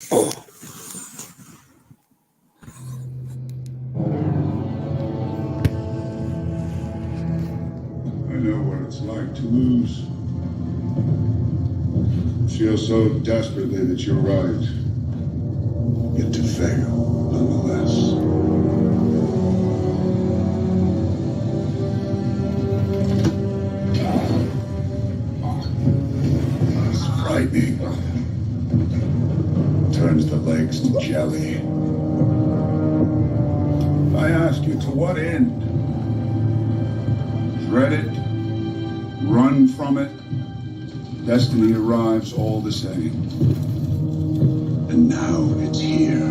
I know what it's like to lose. Feel so desperately that you're right, yet to fail nonetheless. It's frightening. Turns the legs to jelly. I ask you, to what end? Dread it? Run from it? Destiny arrives all the same. And now it's here.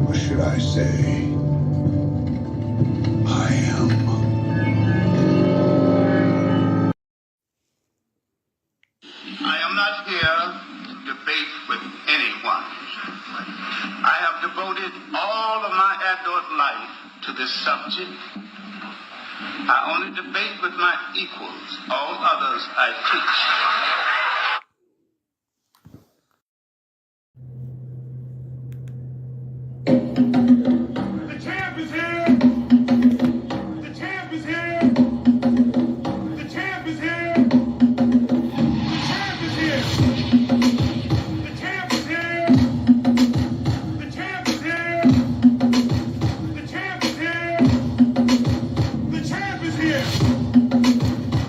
Or should I say, I am. I am not here to debate with anyone. I have devoted all of my adult life to this subject. I only debate with my equals. All others I teach. The champ is here! The champ is here! The champ is here! The champ is here! The champ is here! The champ is here! The champ is here!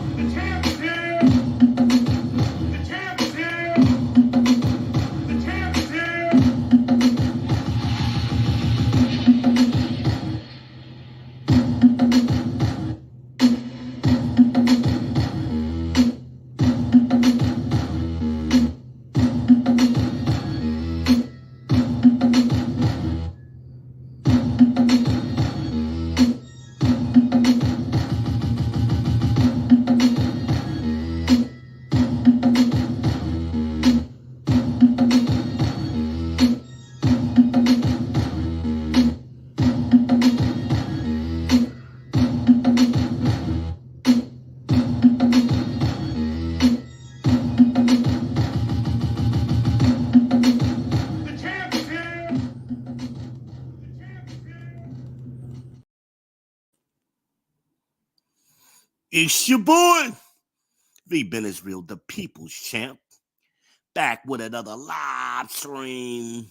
The champ is here! The champ is here! The champ is here! It's your boy, V-Ben Israel, the People's Champ, back with another live stream.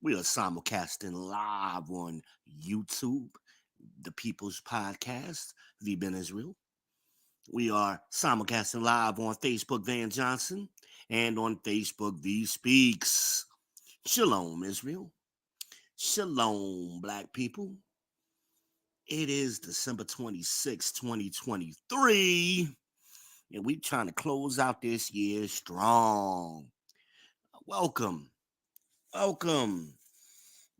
We are simulcasting live on YouTube, the People's Podcast, V-Ben Israel. We are simulcasting live on Facebook, Van Johnson, and on Facebook, V Speaks. Shalom, Israel. Shalom, black people. It is December 26, 2023, and we trying to close out this year strong. Welcome.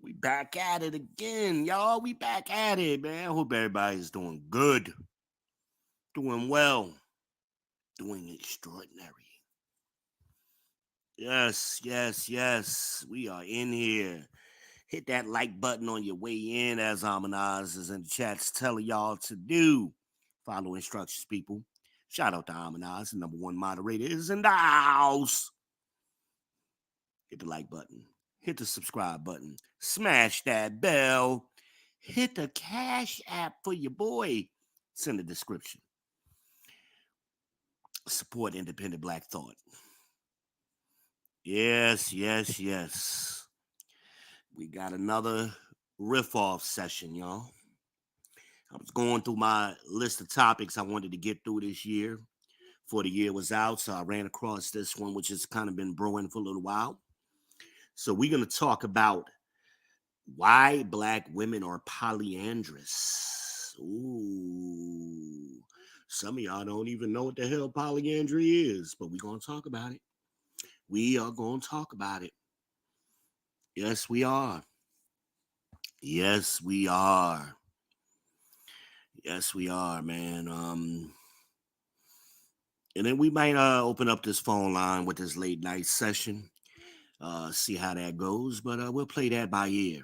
We back at it again, y'all. We back at it, man. I hope everybody's doing good, doing well, doing extraordinary. Yes. We are in here. Hit that like button on your way in, as Amanaz is in the chats telling y'all to do. Follow instructions, people. Shout out to Amanaz, the number one moderator is in the house. Hit the like button. Hit the subscribe button. Smash that bell. Hit the Cash App for your boy. It's in the description. Support independent black thought. Yes. We got another riff-off session, y'all. I was going through my list of topics I wanted to get through this year before the year was out, so I ran across this one, which has kind of been brewing for a little while. So we're going to talk about why black women are polyandrous. Ooh, some of y'all don't even know what the hell polyandry is, but we're going to talk about it. We are going to talk about it. Yes, we are. Yes, we are. Yes, we are, man. And then we might open up this phone line with this late night session. See how that goes, but we'll play that by ear.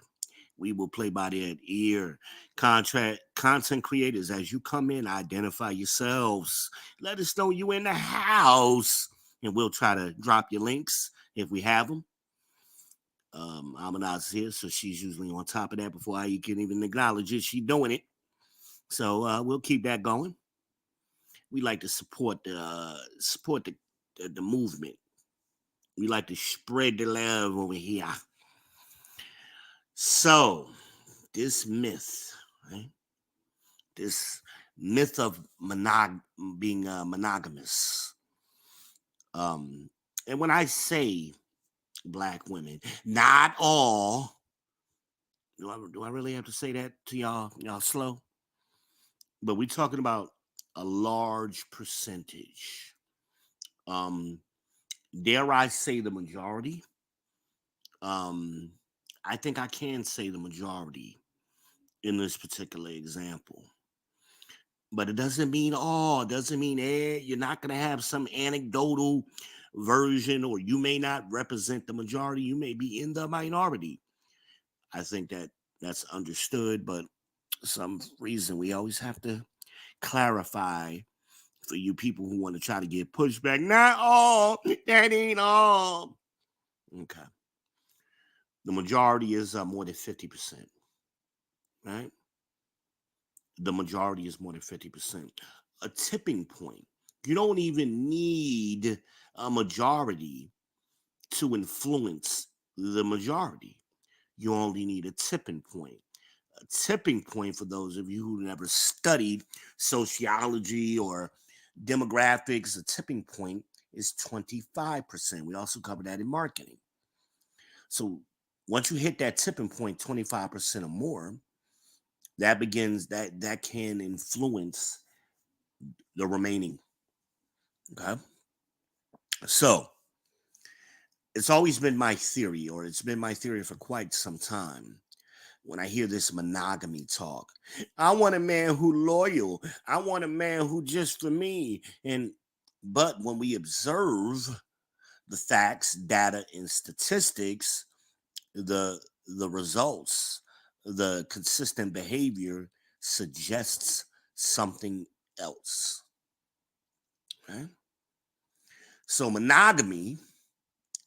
We will play by that ear. Content creators, as you come in, identify yourselves. Let us know you in the house, and we'll try to drop your links if we have them. Amanaz here, so she's usually on top of that before I can even acknowledge it. She's doing it. So we'll keep that going. We like to support the movement. We like to spread the love over here. So this myth, right? This myth of being monogamous. Um, and when I say black women, not all. Do I really have to say that to y'all? Y'all slow? But we're talking about a large percentage. Um, dare I say the majority? Um, I think I can say the majority in this particular example. But it doesn't mean all. It doesn't mean you're not going to have some anecdotal version, or you may not represent the majority. You may be in the minority. I think that's understood, but some reason we always have to clarify for you people who want to try to get pushback. Not all. That ain't all. Okay. The majority is more than 50%, right? The majority is more than 50%. A tipping point. You don't even need a majority to influence the majority. You only need a tipping point. A tipping point, for those of you who never studied sociology or demographics, a tipping point is 25%. We also cover that in marketing. So once you hit that tipping point, 25% or more, that can influence the remaining. Okay. So it's always been my theory, or it's been my theory for quite some time. When I hear this monogamy talk, I want a man who loyal. I want a man who just for me. But when we observe the facts, data, and statistics, the results, the consistent behavior suggests something else. Okay? So monogamy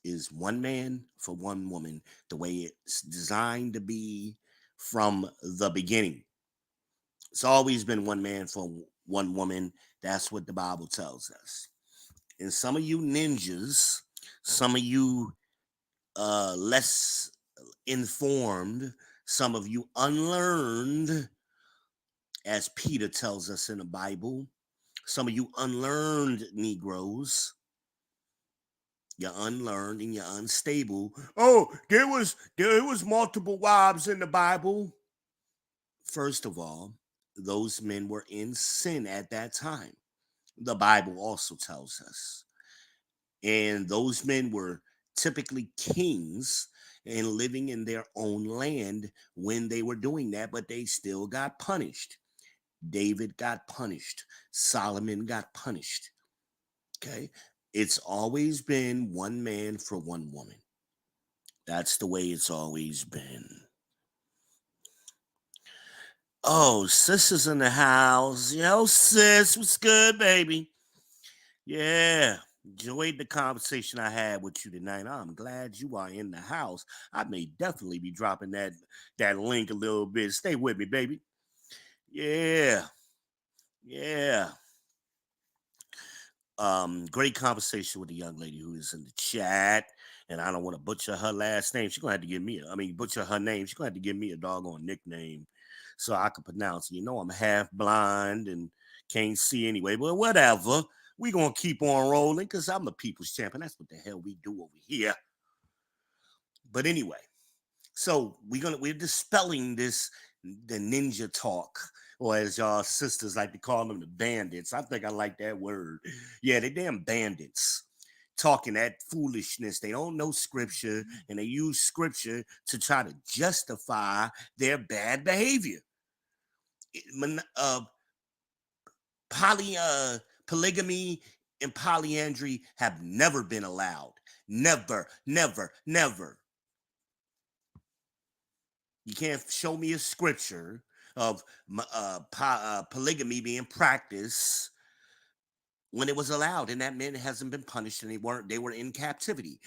is one man for one woman, the way it's designed to be from the beginning. It's always been one man for one woman. That's what the Bible tells us. And some of you ninjas, some of you less informed, some of you unlearned, as Peter tells us in the Bible, some of you unlearned Negroes, you're unlearned and you're unstable. Oh, there was multiple wives in the Bible. First of all, those men were in sin at that time. The Bible also tells us. And those men were typically kings and living in their own land when they were doing that, but they still got punished. David got punished. Solomon got punished. Okay. It's always been one man for one woman. That's the way it's always been. Oh, sis is in the house. Yo, sis, what's good, baby? Yeah, enjoyed the conversation I had with you tonight. I'm glad you are in the house. I may definitely be dropping that link a little bit. Stay with me, baby. Yeah, yeah. Great conversation with the young lady who is in the chat. And I don't want to butcher her last name. She's gonna have to give me butcher her name. She's gonna have to give me a doggone nickname so I can pronounce it. You know, I'm half blind and can't see anyway, but whatever. We gonna keep on rolling because I'm the people's champion. That's what the hell we do over here. But anyway, so we're dispelling the ninja talk, or as y'all sisters like to call them, the bandits. I think I like that word. Yeah, they damn bandits talking that foolishness. They don't know scripture, and they use scripture to try to justify their bad behavior. Uh, polygamy and polyandry have never been allowed. Never, never, never. You can't show me a scripture of polygamy being practiced when it was allowed, and that man hasn't been punished, and they were in captivity.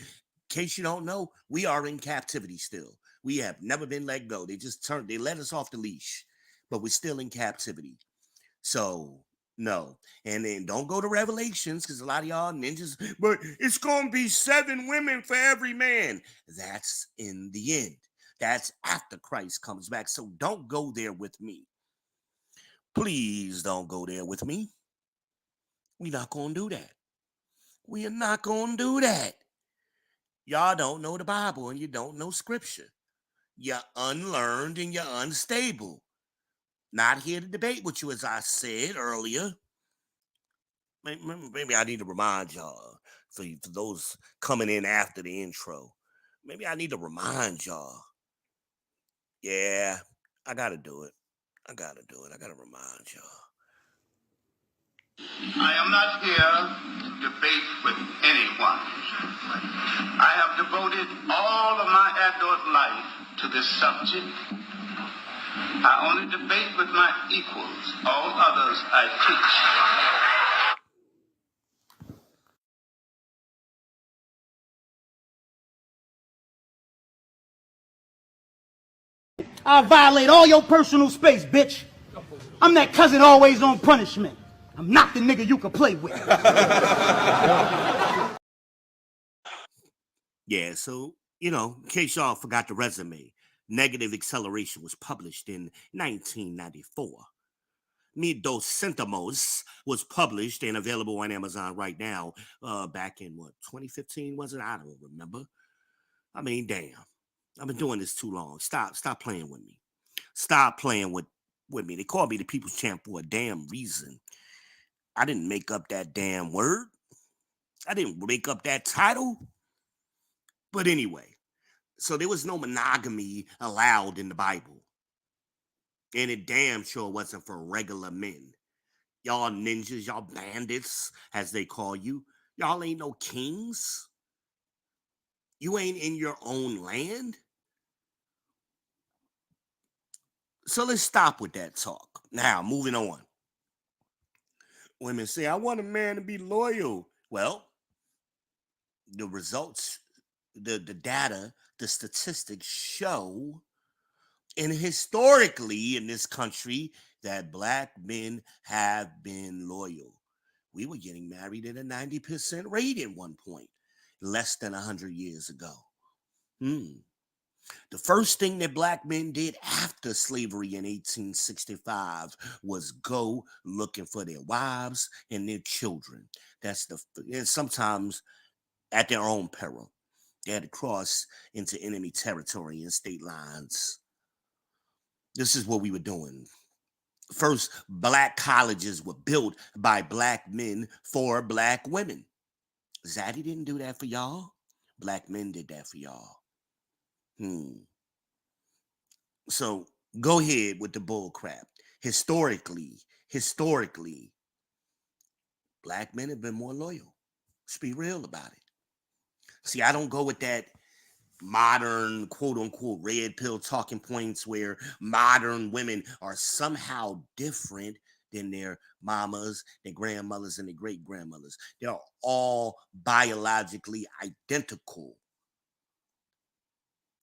case you don't know, we are in captivity still. We have never been let go. They let us off the leash, but we're still in captivity. So no. And then don't go to Revelations, because a lot of y'all ninjas, but it's gonna be 7 women for every man. That's in the end. That's after Christ comes back. So don't go there with me. Please don't go there with me. We're not gonna do that. We are not gonna do that. Y'all don't know the Bible and you don't know scripture. You're unlearned and you're unstable. Not here to debate with you, as I said earlier. Maybe I need to remind y'all, for those coming in after the intro. Maybe I need to remind y'all. Yeah, I gotta do it. I gotta remind y'all. I am not here to debate with anyone. I have devoted all of my adult life to this subject. I only debate with my equals. All others I teach. I violate all your personal space, bitch. I'm that cousin always on punishment. I'm not the nigga you could play with. Yeah, so, in case y'all forgot the resume, Negative Acceleration was published in 1994. Mi Dos Centimos was published and available on Amazon right now, back in, 2015, was it? I don't remember. I mean, damn. I've been doing this too long. Stop playing with me. Stop playing with me. They call me the People's Champ for a damn reason. I didn't make up that damn word. I didn't make up that title. But anyway, so there was no monogamy allowed in the Bible. And it damn sure wasn't for regular men. Y'all ninjas, y'all bandits, as they call you. Y'all ain't no kings. You ain't in your own land. So let's stop with that talk. Now, moving on. Women say, I want a man to be loyal. Well, the results, the data, the statistics show, and historically in this country, that black men have been loyal. We were getting married at a 90% rate at one point, less than 100 years ago. The first thing that black men did after slavery in 1865 was go looking for their wives and their children. And sometimes at their own peril. They had to cross into enemy territory and state lines. This is what we were doing. First, black colleges were built by black men for black women. Zaddy didn't do that for y'all. Black men did that for y'all. So go ahead with the bull crap. Historically, black men have been more loyal. Let's be real about it. See, I don't go with that modern, quote unquote, red pill talking points where modern women are somehow different than their mamas, their grandmothers, and their great grandmothers. They're all biologically identical.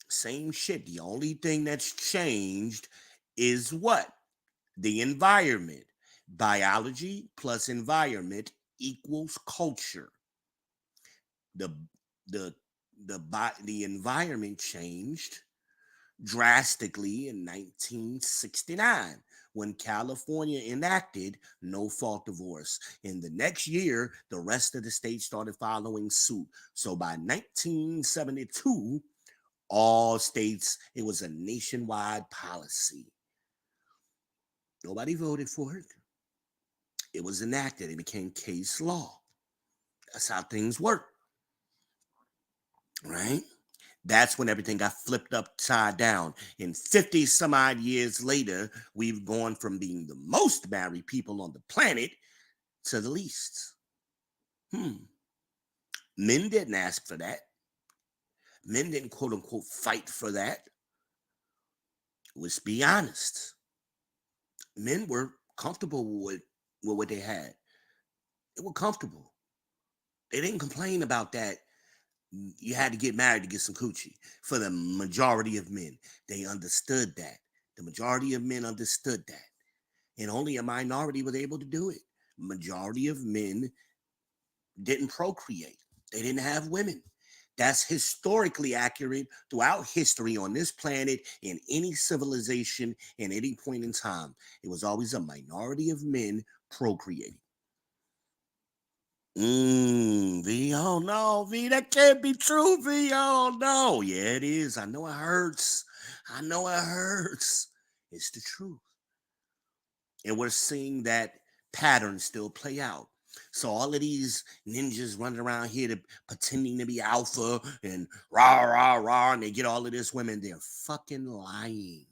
Same shit. The only thing that's changed is what? The environment. Biology plus environment equals culture. The environment changed drastically in 1969 when California enacted no fault divorce. In the next year, the rest of the states started following suit. So by 1972, all states, it was a nationwide policy. Nobody voted for it. It was enacted. It became case law. That's how things work. Right? That's when everything got flipped upside down. And 50 some odd years later, we've gone from being the most married people on the planet to the least. Men didn't ask for that. Men didn't, quote unquote, fight for that. Let's be honest. Men were comfortable with what they had. They were comfortable. They didn't complain about that You had to get married to get some coochie. For the majority of men, they understood that. The majority of men understood that. And only a minority was able to do it. Majority of men didn't procreate. They didn't have women. That's historically accurate throughout history on this planet, in any civilization, in any point in time. It was always a minority of men procreating. V, oh no, V, that can't be true, V, oh no. Yeah, it is. I know it hurts. I know it hurts. It's the truth. And we're seeing that pattern still play out. So all of these ninjas running around here pretending to be alpha and rah, rah, rah, and they get all of this women, they're fucking lying.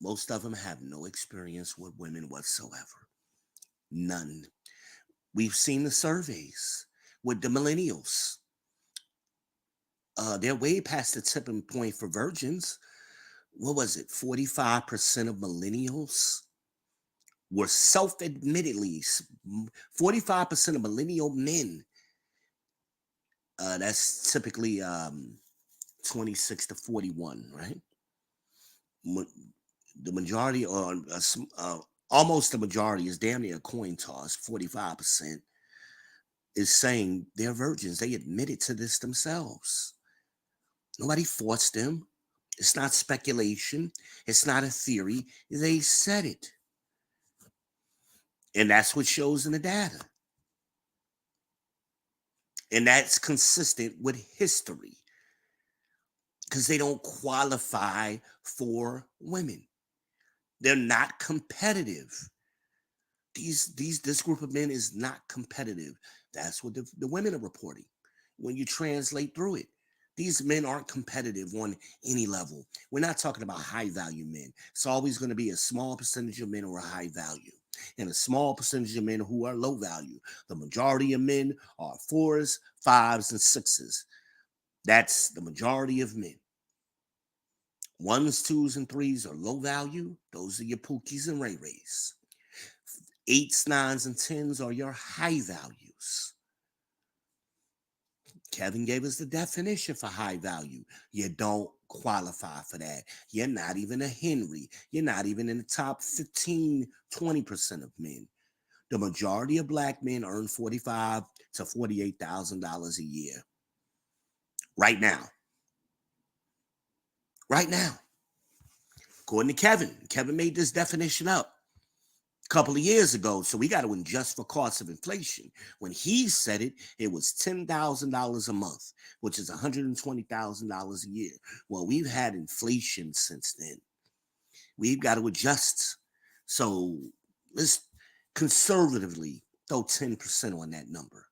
Most of them have no experience with women whatsoever. None. We've seen the surveys with the millennials. They're way past the tipping point for virgins. What was it? 45% of millennials were self-admittedly, 45% of millennial men. That's typically 26 to 41, right? The majority, or almost the majority, is damn near a coin toss. 45% is saying they're virgins. They admitted to this themselves. Nobody forced them. It's not speculation. It's not a theory. They said it. And that's what shows in the data. And that's consistent with history, because they don't qualify for women. They're not competitive. This group of men is not competitive. That's what the women are reporting when you translate through it. These men aren't competitive on any level. We're not talking about high value men. It's always going to be a small percentage of men who are high value and a small percentage of men who are low value. The majority of men are 4s, 5s, and 6s. That's the majority of men. 1s, 2s, and 3s are low value. Those are your Pookies and Ray Rays. 8s, 9s, and 10s are your high values. Kevin gave us the definition for high value. You don't qualify for that. You're not even a Henry. You're not even in the top 15, 20% of men. The majority of black men earn $45,000 to $48,000 a year. Right now. Right now. According to Kevin. Kevin made this definition up a couple of years ago, so we got to adjust for cost of inflation. When he said it, it was $10,000 a month, which is $120,000 a year. Well, we've had inflation since then. We've got to adjust. So let's conservatively throw 10% on that number.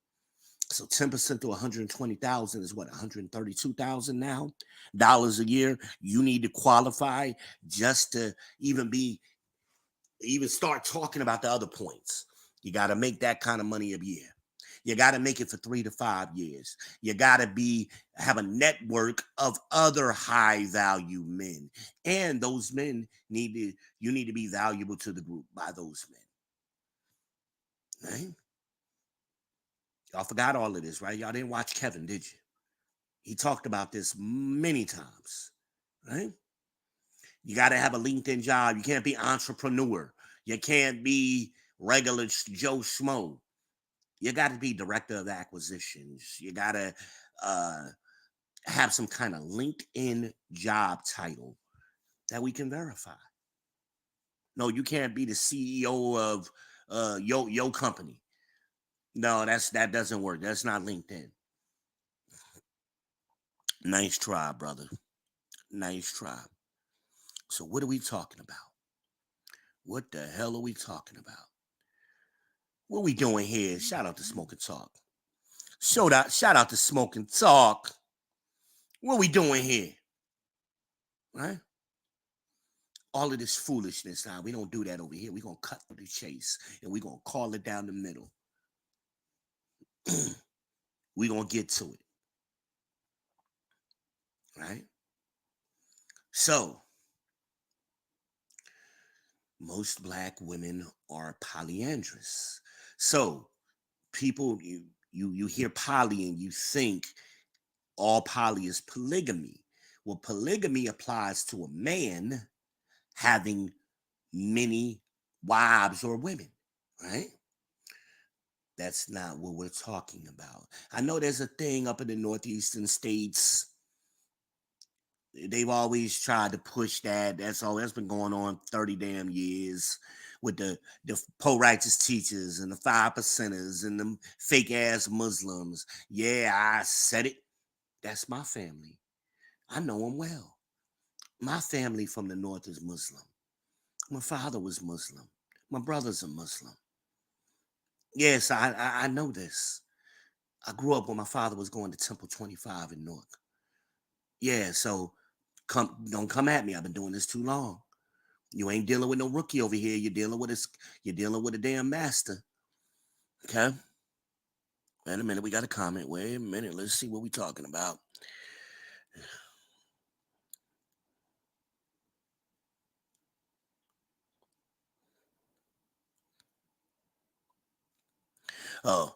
So 10% to 120,000 is what, 132,000 now dollars a year. You need to qualify just to even start talking about the other points. You got to make that kind of money a year. You got to make it for 3 to 5 years. You got to have a network of other high value men. And those men you need to be valuable to the group by those men. Right? Y'all forgot all of this, right? Y'all didn't watch Kevin, did you? He talked about this many times, right? You got to have a LinkedIn job. You can't be entrepreneur. You can't be regular Joe Schmo. You got to be director of acquisitions. You got to have some kind of LinkedIn job title that we can verify. No, you can't be the CEO of your company. No, that doesn't work. That's not LinkedIn. Nice try, brother. Nice try. So what are we talking about? What the hell are we talking about? What we doing here? Shout out to Smoke and Talk. Shout out to Smoke and Talk. What we doing here? Right? All of this foolishness now. We don't do that over here. We're going to cut to the chase and we're going to call it down the middle. We're going to get to it. Right? So, most black women are polyandrous. So, people, you hear poly and you think all poly is polygamy. Well, polygamy applies to a man having many wives or women, right? That's not what we're talking about. I know there's a thing up in the northeastern states. They've always tried to push that. That's all that's been going on 30 damn years with the pro-righteous teachers and the 5%ers and them fake ass Muslims. Yeah, I said it. That's my family. I know them well. My family from the north is Muslim. My father was Muslim. My brother's a Muslim. Yes, I know this. I grew up when my father was going to Temple 25 in Newark. Yeah, so don't come at me. I've been doing this too long. You ain't dealing with no rookie over here. You're dealing with a damn master. Okay? Wait a minute, we got a comment. Wait a minute, let's see what we talking about. Oh,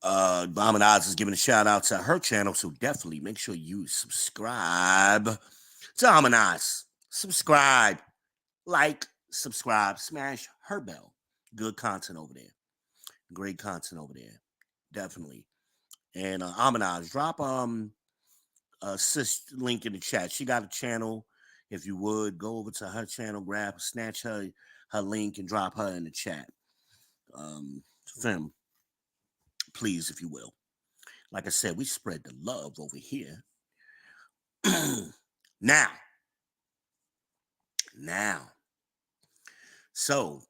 Mom and Oz is giving a shout out to her channel, so definitely make sure you subscribe to Oz. Subscribe, like, subscribe, smash her bell. Good content over there. Great content over there. Definitely. And Oz, drop a sis link in the chat. She got a channel. If you would go over to her channel, snatch her link and drop her in the chat. Fam, please, if you will. Like I said, we spread the love over here. Now. So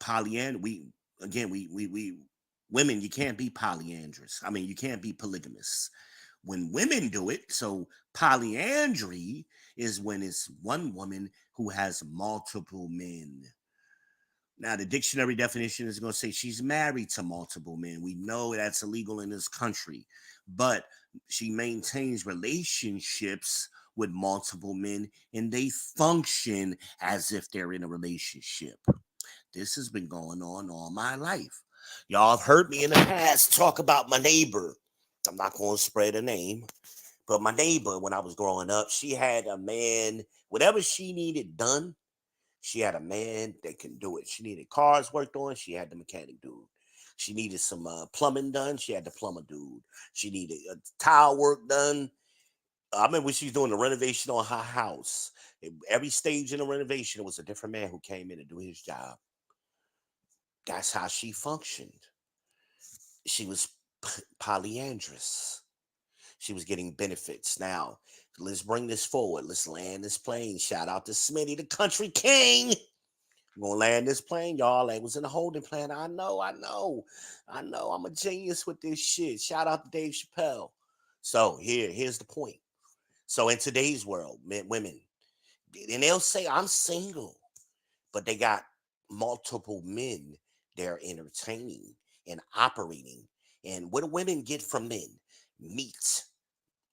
we women, you can't be polyandrous. I mean, you can't be polygamous. When women do it, so polyandry is when it's one woman who has multiple men. Now, the dictionary definition is going to say she's married to multiple men. We know that's illegal in this country, but she maintains relationships with multiple men and they function as if they're in a relationship. This has been going on all my life. Y'all have heard me in the past talk about my neighbor. I'm not going to spread a name, but my neighbor, when I was growing up, she had a man, whatever she needed done, she had a man that can do it. She needed cars worked on. She had the mechanic dude. She needed some plumbing done. She had the plumber dude. She needed tile work done. I remember when she was doing the renovation on her house. Every stage in the renovation, it was a different man who came in to do his job. That's how she functioned. She was polyandrous. She was getting benefits. Now, let's bring this forward. Let's land this plane. Shout out to Smitty, the country king. I'm gonna land this plane, y'all. It was in a holding plan. I know. I'm a genius with this shit. Shout out to Dave Chappelle. So here's the point. So in today's world, women, and they'll say I'm single, but they got multiple men they're entertaining and operating. And what do women get from men? Meat,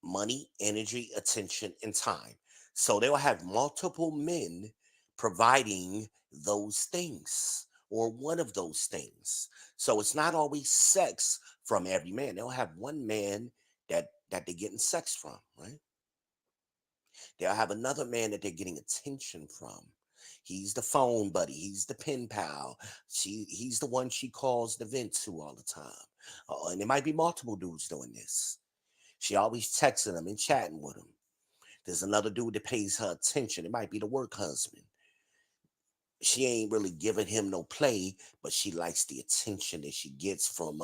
money, energy, attention, and time. So they'll have multiple men providing those things or one of those things. So it's not always sex from every man. They'll have one man that they're getting sex from, right? They'll have another man that they're getting attention from. He's the phone buddy. He's the pen pal. He's the one she calls the vent to all the time. And there might be multiple dudes doing this. She always texting them and chatting with them. There's another dude that pays her attention. It might be the work husband. She ain't really giving him no play, but she likes the attention that she gets from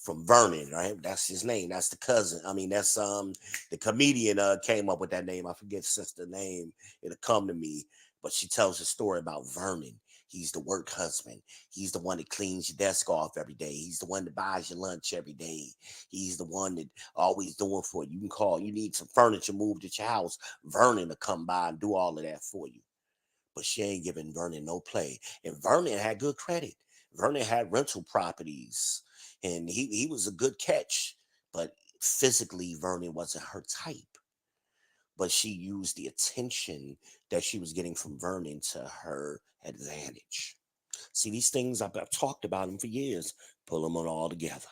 Vernon, right? That's his name. That's the cousin. I mean, that's the comedian came up with that name. I forget sister name. It'll come to me. But she tells a story about Vernon. He's the work husband. He's the one that cleans your desk off every day. He's the one that buys your lunch every day. He's the one that always doing for you. You can call. You need some furniture moved at your house. Vernon will come by and do all of that for you. But she ain't giving Vernon no play. And Vernon had good credit. Vernon had rental properties. And he was a good catch. But physically, Vernon wasn't her type. But she used the attention that she was getting from Vernon to her advantage. See, these things, I've talked about them for years. Pull them all together.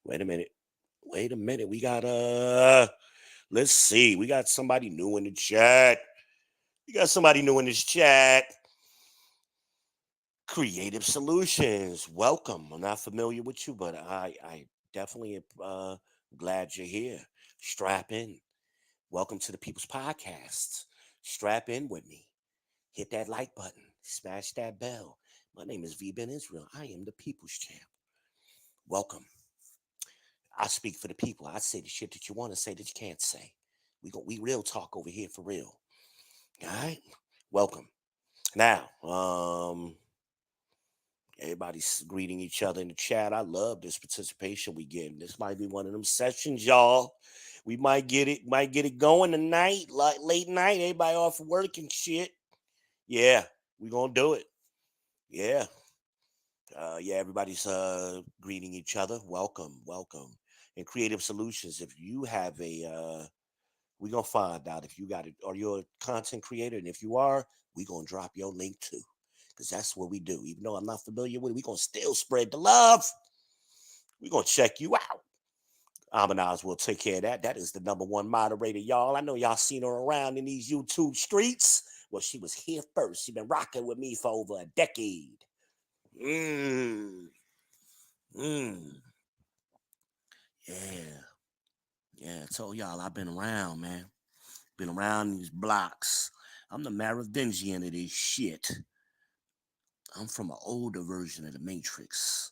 Wait a minute. Wait a minute. We got let's see. We got somebody new in the chat. Creative Solutions. Welcome. I'm not familiar with you, but I definitely glad you're here. Strap in. Welcome to the People's Podcast. Strap in with me. Hit that like button. Smash that bell. My name is V Ben Israel. I am the People's Champ. Welcome. I speak for the people. I say the shit that you want to say that you can't say. We real talk over here for real. All right. Welcome. Now, everybody's greeting each other in the chat. I love this participation we get. This might be one of them sessions, y'all. We might get it going tonight, like late night. Everybody off work and shit. Yeah, we gonna do it. Yeah. Everybody's greeting each other. Welcome. And Creative Solutions. If you have we're gonna find out if you got it, or you're a content creator, and if you are, we're gonna drop your link too. Because that's what we do. Even though I'm not familiar with it, we're going to still spread the love. We're going to check you out. Amanaz will take care of that. That is the #1 moderator, y'all. I know y'all seen her around in these YouTube streets. Well, she was here first. She been rocking with me for over a decade. Yeah. I told y'all I've been around, man. Been around these blocks. I'm the Merovingian of this shit. I'm from an older version of the Matrix.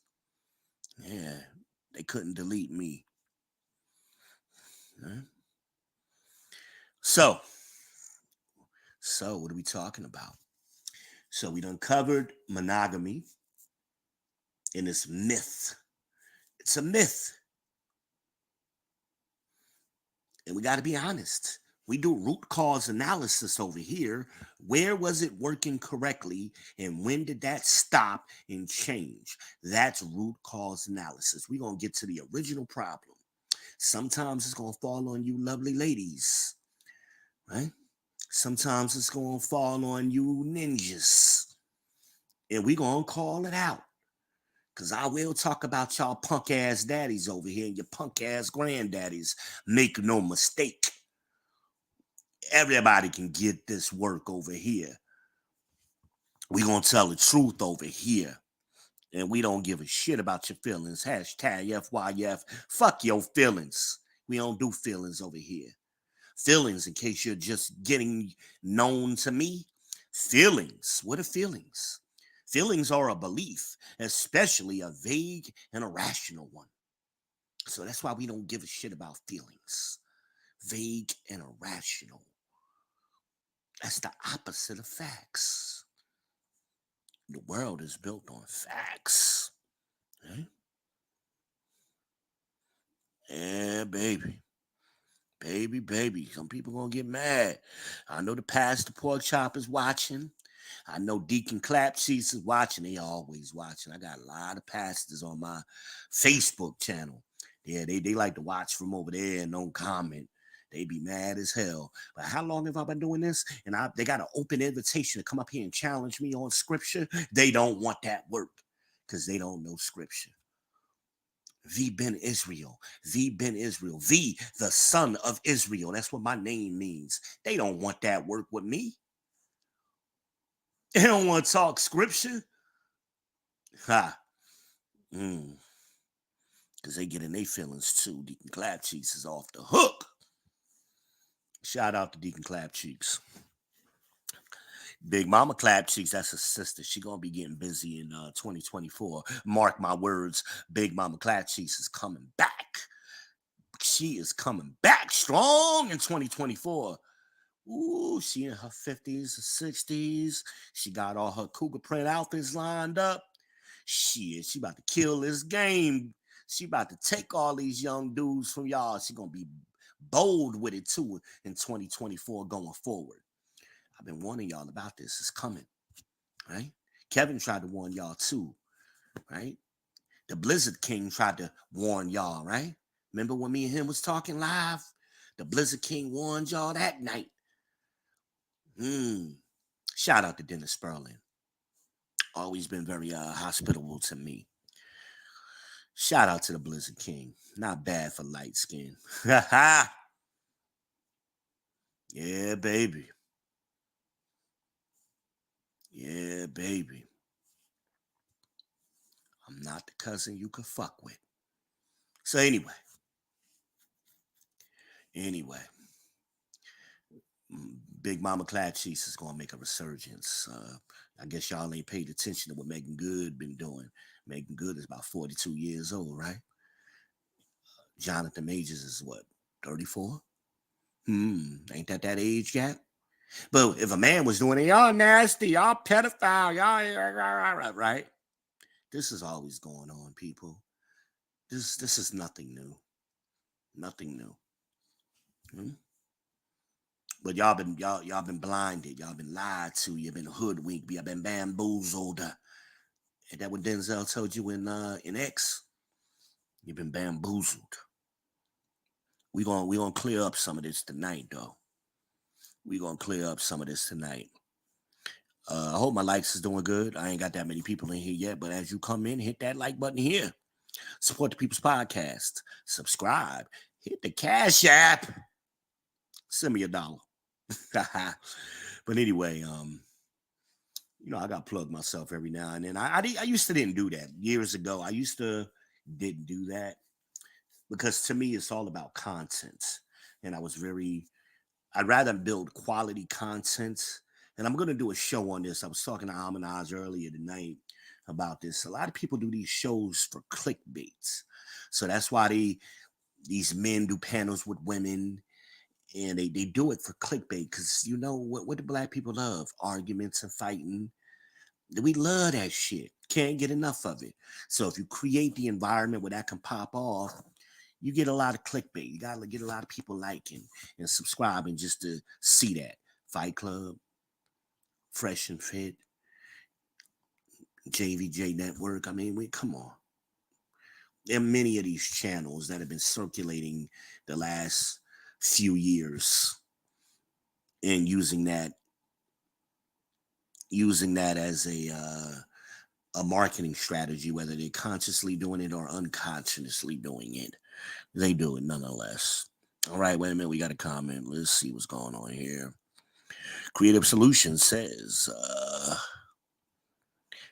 Yeah, they couldn't delete me. Huh? So what are we talking about? So we done covered monogamy in this myth. It's a myth. And we got to be honest. We do root cause analysis over here. Where was it working correctly? And when did that stop and change? That's root cause analysis. We're going to get to the original problem. Sometimes it's going to fall on you lovely ladies, right? Sometimes it's going to fall on you ninjas. And we're going to call it out. Because I will talk about y'all punk ass daddies over here and your punk ass granddaddies. Make no mistake. Everybody can get this work over here. We're going to tell the truth over here. And we don't give a shit about your feelings. Hashtag FYF. Fuck your feelings. We don't do feelings over here. Feelings, in case you're just getting known to me. Feelings. What are feelings? Feelings are a belief, especially a vague and irrational one. So that's why we don't give a shit about feelings. Vague and irrational. That's the opposite of facts. The world is built on facts. Okay? Yeah, baby. Baby. Some people gonna get mad. I know the pastor pork chop is watching. I know Deacon Clapcheese is watching. They always watching. I got a lot of pastors on my Facebook channel. Yeah, they like to watch from over there and don't comment. They be mad as hell. But how long have I been doing this? And they got an open invitation to come up here and challenge me on scripture. They don't want that work because they don't know scripture. V Ben Israel, V, the son of Israel. That's what my name means. They don't want that work with me. They don't want to talk scripture. Ha. Because they get in their feelings too. Deacon Clapcheeks is off the hook. Shout out to Deacon Clapcheeks. Big Mama Clapcheeks, that's her sister. She gonna be getting busy in 2024. Mark my words. Big Mama Clapcheeks is coming back. She is coming back strong in 2024. Ooh, she in her 50s or 60s. She got all her cougar print outfits lined up. She about to kill this game. She about to take all these young dudes from y'all. She gonna be bold with it too in 2024 going forward. I've been warning y'all about this. It's coming, right? Kevin tried to warn y'all too, right? The Blizzard King tried to warn y'all, right? Remember when me and him was talking live? The Blizzard King warned y'all that night. Shout out to Dennis Sperling. Always been very hospitable to me. Shout out to the Blizzard King. Not bad for light skin. Yeah, baby. Yeah, baby. I'm not the cousin you could fuck with. So anyway, anyway, Big Mama Clad Cheese is gonna make a resurgence. I guess y'all ain't paid attention to what Megan Good been doing. Megan Good is about 42 years old, right? Jonathan Majors is what, 34? Ain't that age gap? But if a man was doing it, y'all nasty, y'all pedophile, y'all right? This is always going on, people. This is nothing new. Nothing new. Hmm? But y'all been blinded, y'all been lied to, you've been hoodwinked, y'all been bamboozled. And that what Denzel told you in X? You've been bamboozled. We gonna clear up some of this tonight, though. We gonna clear up some of this tonight. I hope my likes is doing good. I ain't got that many people in here yet, but as you come in, hit that like button here. Support the People's Podcast. Subscribe. Hit the Cash App. Send me $1. But anyway, I got to plug myself every now and then. I used to didn't do that years ago. I used to didn't do that because to me it's all about content, and I'd rather build quality content. And I'm gonna do a show on this. I was talking to Amanaz earlier tonight about this. A lot of people do these shows for clickbait, so that's why these men do panels with women. And they do it for clickbait because you know what do black people love? Arguments and fighting. We love that shit. Can't get enough of it. So if you create the environment where that can pop off, you get a lot of clickbait. You gotta get a lot of people liking and subscribing just to see that. Fight Club, Fresh and Fit, JVJ Network. I mean, come on. There are many of these channels that have been circulating the last few years and using that as a marketing strategy, whether they're consciously doing it or unconsciously doing it. They do it nonetheless. All right, wait a minute. We got a comment. Let's see what's going on here. Creative Solutions says,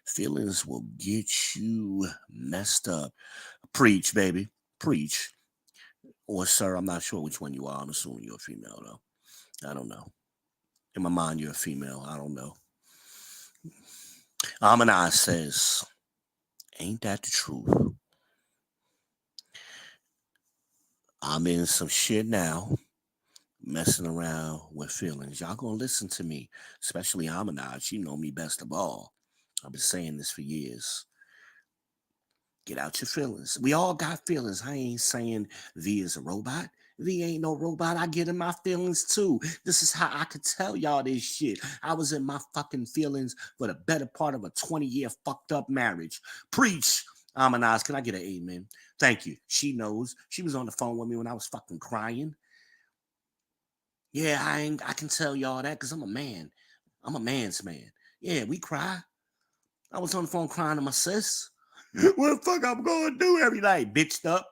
feelings will get you messed up. Preach, baby. Preach. Or, sir, I'm not sure which one you are. I'm assuming you're a female, though. I don't know. In my mind, you're a female. I don't know. Amanaz says, ain't that the truth? I'm in some shit now, messing around with feelings. Y'all gonna listen to me, especially Amanaz. You know me best of all. I've been saying this for years. Get out your feelings. We all got feelings. I ain't saying V is a robot. V ain't no robot. I get in my feelings too. This is how I could tell y'all this shit. I was in my fucking feelings for the better part of a 20-year fucked up marriage. Preach. Amanaz, can I get an amen? Thank you. She knows. She was on the phone with me when I was fucking crying. Yeah, I can tell y'all that because I'm a man. I'm a man's man. Yeah, we cry. I was on the phone crying to my sis. What the fuck I'm gonna do every night? Bitched up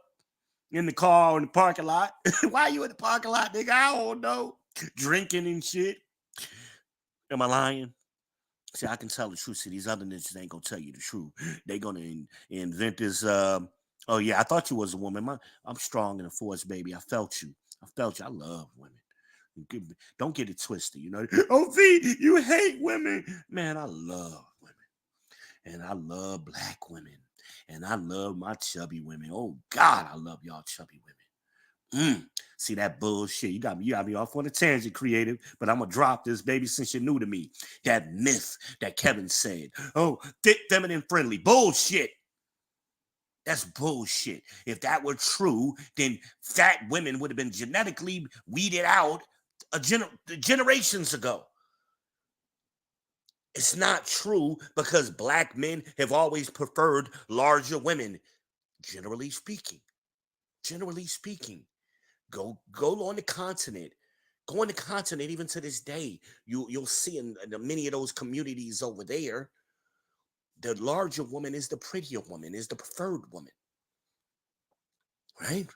in the car or in the parking lot. Why you in the parking lot, nigga? I don't know. Drinking and shit. Am I lying? See, I can tell the truth. See, these other niggas ain't gonna tell you the truth. They gonna invent this. Oh yeah, I thought you was a woman. I'm strong in the force, baby. I felt you. I love women. Don't get it twisted. You know. Oh, V, you hate women, man. I love women, and I love black women. And I love my chubby women. Oh God, I love y'all chubby women. See that bullshit? You got me off on a tangent, creative. But I'm gonna drop this, baby, since you're new to me. That myth that Kevin said. Oh, fit, feminine, friendly. Bullshit. That's bullshit. If that were true, then fat women would have been genetically weeded out generations ago. It's not true because black men have always preferred larger women, generally speaking. Generally speaking. Go on the continent. Go on the continent even to this day. You'll see in many of those communities over there, the larger woman is the prettier woman, is the preferred woman. right?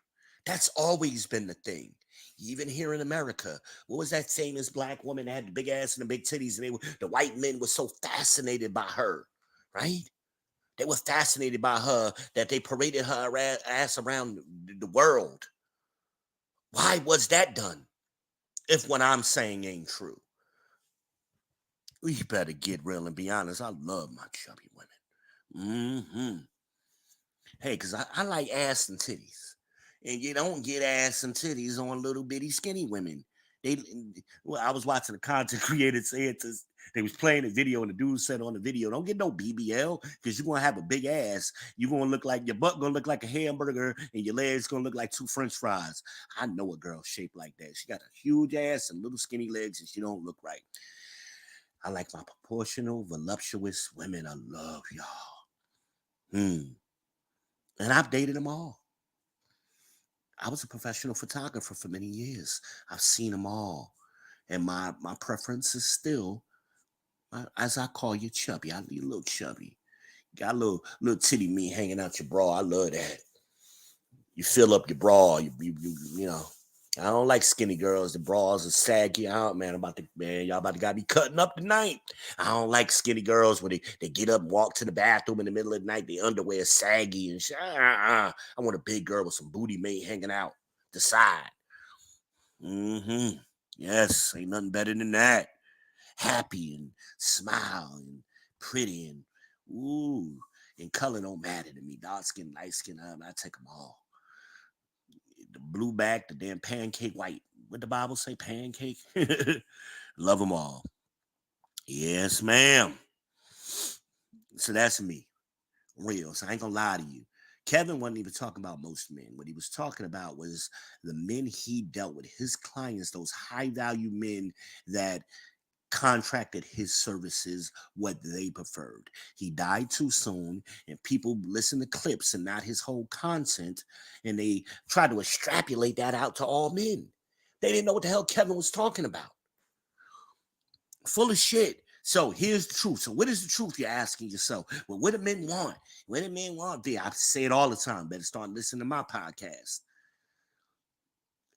That's always been the thing. Even here in America, what was that famous black woman that had the big ass and the big titties, and the white men were so fascinated by her, right? They were fascinated by her that they paraded her ass around the world. Why was that done? If what I'm saying ain't true, we better get real and be honest. I love my chubby women. Hey, because I like ass and titties. And you don't get ass and titties on little bitty skinny women. They, well, I was watching a content creator say it. They was playing a video, and the dude said on the video, "Don't get no BBL because you're gonna have a big ass. You're gonna look like your butt gonna look like a hamburger, and your legs gonna look like two French fries." I know a girl shaped like that. She got a huge ass and little skinny legs, and she don't look right. I like my proportional, voluptuous women. I love y'all. And I've dated them all. I was a professional photographer for many years. I've seen them all. And my preference is still, as I call you, chubby. I you a little chubby. Got a little titty meat hanging out your bra. I love that. You fill up your bra. You know. I don't like skinny girls. The bras are saggy. Man, y'all about to gotta be cutting up tonight. I don't like skinny girls when they get up and walk to the bathroom in the middle of the night. Their underwear is saggy and shit. I want a big girl with some booty meat hanging out the side. Yes, ain't nothing better than that. Happy and smile and pretty and ooh, and color don't matter to me. Dark skin, light skin, I take them all. The blue back, the damn pancake white. What the Bible say? Pancake. Love them all. Yes, ma'am. So that's me. Real. So I ain't gonna lie to you. Kevin wasn't even talking about most men. What he was talking about was the men he dealt with, his clients, those high value men that contracted his services what they preferred. He died too soon, and people listen to clips and not his whole content, and they try to extrapolate that out to all men. They didn't know what the hell Kevin was talking about. Full of shit. So here's the truth. So what is the truth? You're asking yourself. Well, what do men want? What do men want? I say it all the time. Better start listening to my podcast.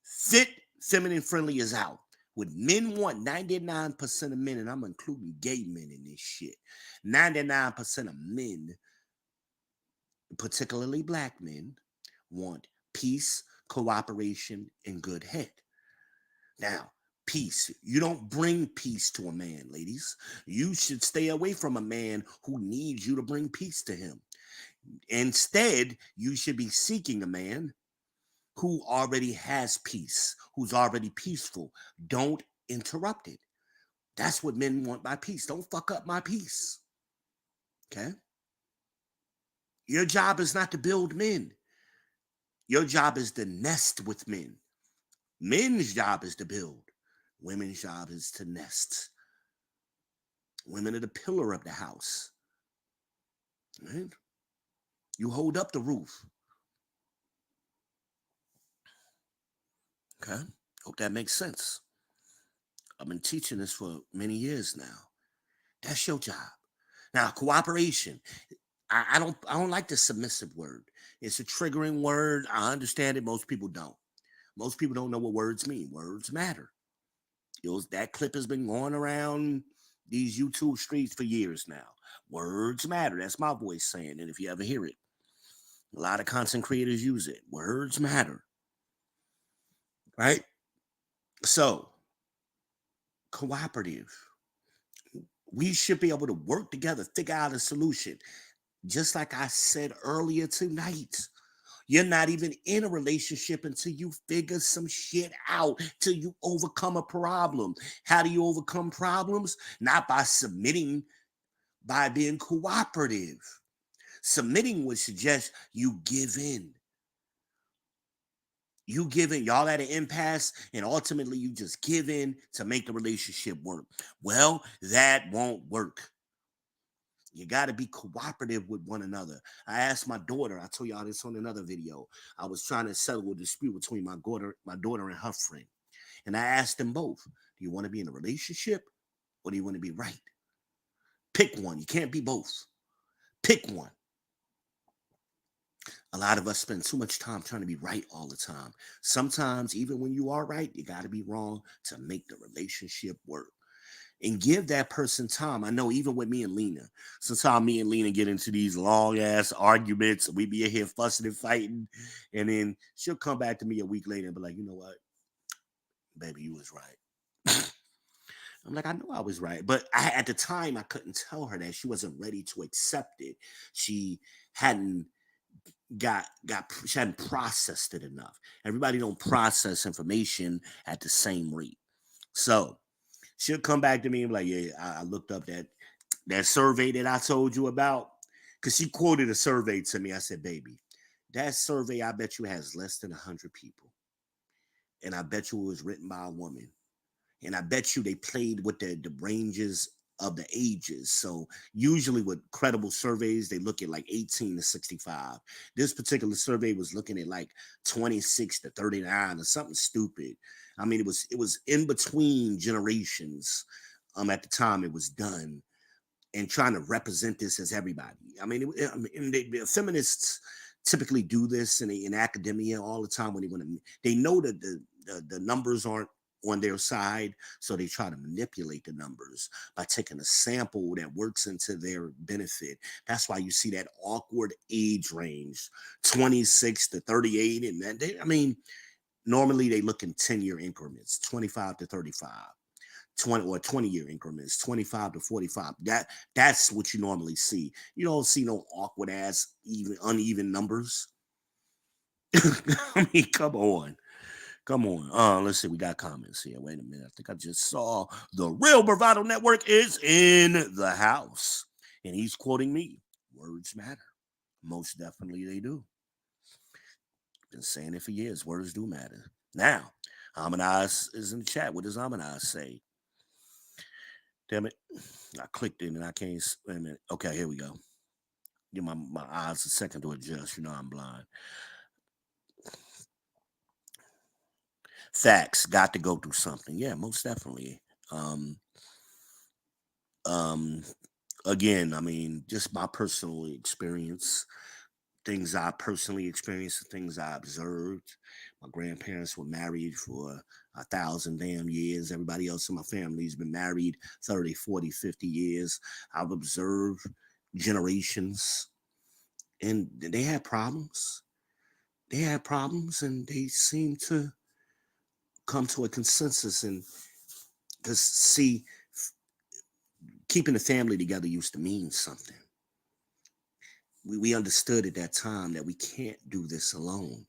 Fit, feminine, friendly is out. What men want, 99% of men, and I'm including gay men in this shit, 99% of men, particularly black men, want peace, cooperation, and good head. Now, peace. You don't bring peace to a man, ladies. You should stay away from a man who needs you to bring peace to him. Instead, you should be seeking a man who already has peace, who's already peaceful. Don't interrupt it. That's what men want by peace. Don't fuck up my peace. Okay? Your job is not to build men. Your job is to nest with men. Men's job is to build. Women's job is to nest. Women are the pillar of the house. Right? You hold up the roof. Okay? Hope that makes sense. I've been teaching this for many years now. That's your job. Now, cooperation. I don't like the submissive word. It's a triggering word. I understand it. Most people don't. Most people don't know what words mean. Words matter. That clip has been going around these YouTube streets for years now. Words matter. That's my voice saying it if you ever hear it. A lot of content creators use it. Words matter. Right? So, cooperative. We should be able to work together, figure out a solution. Just like I said earlier tonight, you're not even in a relationship until you figure some shit out, till you overcome a problem. How do you overcome problems? Not by submitting, by being cooperative. Submitting would suggest you give in. You give in, y'all at an impasse, and ultimately you just give in to make the relationship work. Well, that won't work. You got to be cooperative with one another. I asked my daughter, I told y'all this on another video. I was trying to settle a dispute between my daughter and her friend. And I asked them both, do you want to be in a relationship or do you want to be right? Pick one. You can't be both. Pick one. A lot of us spend too much time trying to be right all the time. Sometimes, even when you are right, you got to be wrong to make the relationship work. And give that person time. I know even with me and Lena, sometimes me and Lena get into these long ass arguments. We be in here fussing and fighting. And then she'll come back to me a week later and be like, you know what? Baby, you was right. I'm like, I know I was right. But at the time, I couldn't tell her that. She wasn't ready to accept it. She hadn't she hadn't processed it enough. Everybody don't process information at the same rate. So she'll come back to me and be like, yeah, I looked up that survey that I told you about. Because she quoted a survey to me. I said, baby, that survey, I bet you has less than 100 people. And I bet you it was written by a woman. And I bet you they played with the ranges of the ages. So usually with credible surveys, they look at like 18 to 65. This particular survey was looking at like 26 to 39 or something stupid. I mean, it was in between generations at the time it was done, and trying to represent this as everybody. I mean, the feminists typically do this in academia all the time when they know that the numbers aren't on their side, so they try to manipulate the numbers by taking a sample that works into their benefit. That's why you see that awkward age range, 26 to 38, and I mean, normally they look in 10-year increments, 25 to 35. 20-year increments, 25 to 45. That's what you normally see. You don't see no awkward ass uneven numbers. I mean, come on. Come on. Let's see. We got comments here. Wait a minute. I think I just saw the Real Bravado Network is in the house. And he's quoting me. Words matter. Most definitely they do. Been saying it for years. Words do matter. Now, Amanaz is in the chat. What does Amanaz say? Damn it. I clicked it and I can't. Wait a minute. Okay, here we go. Give my eyes a second to adjust. You know I'm blind. Facts. Got to go through something. Yeah, most definitely. Um, Again, I mean, just my personal experience, things I personally experienced, things I observed. My grandparents were married for 1,000 damn years. Everybody else in my family's been married 30, 40, 50 years. I've observed generations, and they had problems. They had problems, and they seemed to come to a consensus. And because, see, keeping the family together used to mean something. We understood at that time that we can't do this alone.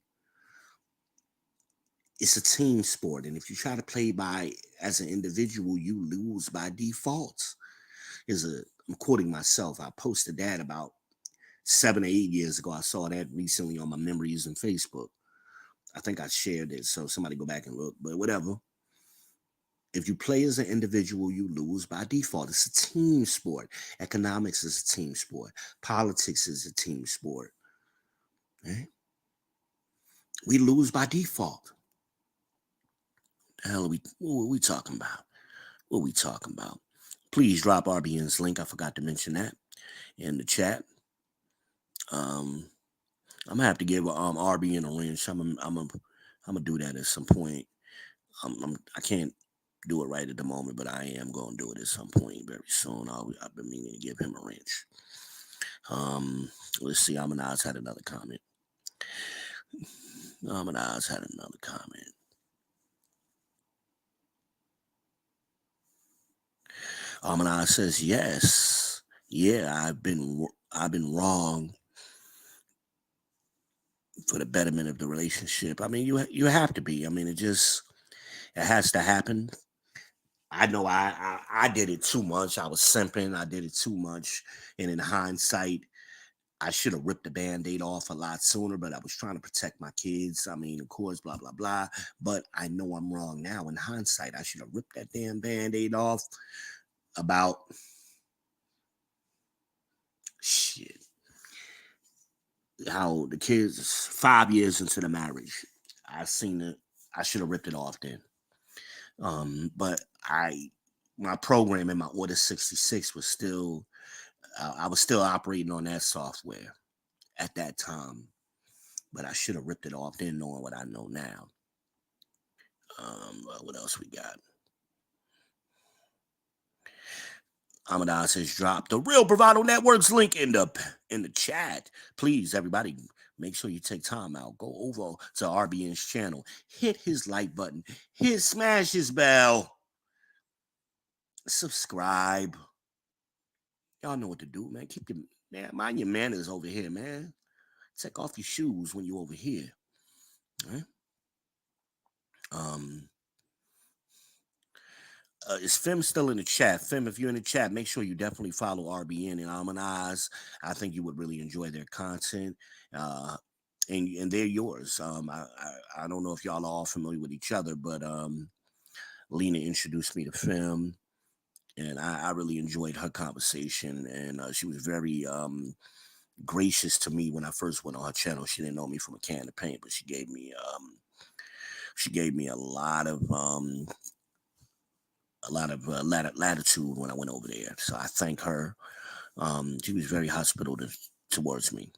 It's a team sport, and if you try to play by as an individual, you lose by default. I'm quoting myself. I posted that about 7 or 8 years ago. I saw that recently on my memories on Facebook. I think I shared it, so somebody go back and look. But whatever. If you play as an individual, you lose by default. It's a team sport. Economics is a team sport. Politics is a team sport. Right? We lose by default. The hell what are we talking about? What are we talking about? Please drop RBN's link. I forgot to mention that in the chat. I'm gonna have to give RBN a wrench. I'm gonna do that at some point. I can't do it right at the moment, but I am gonna do it at some point very soon. I've been meaning to give him a wrench. Let's see. Amanaz had another comment. Amanaz says, yes. Yeah, I've been wrong for the betterment of the relationship. I mean, you have to be. I mean, it has to happen. I know I did it too much. I was simping. I did it too much. And in hindsight, I should have ripped the Band-Aid off a lot sooner, but I was trying to protect my kids. I mean, of course, blah, blah, blah. But I know I'm wrong now. In hindsight, I should have ripped that damn Band-Aid off about shit. How the kids 5 years into the marriage, I should have ripped it off then. But my program in my Order 66 was still, I was still operating on that software at that time. but I should have ripped it off then, knowing what I know now. What else we got? Amadas has dropped the Real Bravado Network's link in the chat. Please, everybody, make sure you take time out. Go over to RBN's channel. Hit his like button. Smash his bell. Subscribe. Y'all know what to do, man. Mind your manners over here, man. Take off your shoes when you're over here. All right? Is Fem still in the chat? Fem, if you're in the chat, make sure you definitely follow RBN and Almanaz. I think you would really enjoy their content. And they're yours. I don't know if y'all are all familiar with each other, but Lena introduced me to Fem, and I really enjoyed her conversation. And she was very gracious to me when I first went on her channel. She didn't know me from a can of paint, but she gave me a lot of latitude when I went over there. So I thank her. She was very hospitable towards me.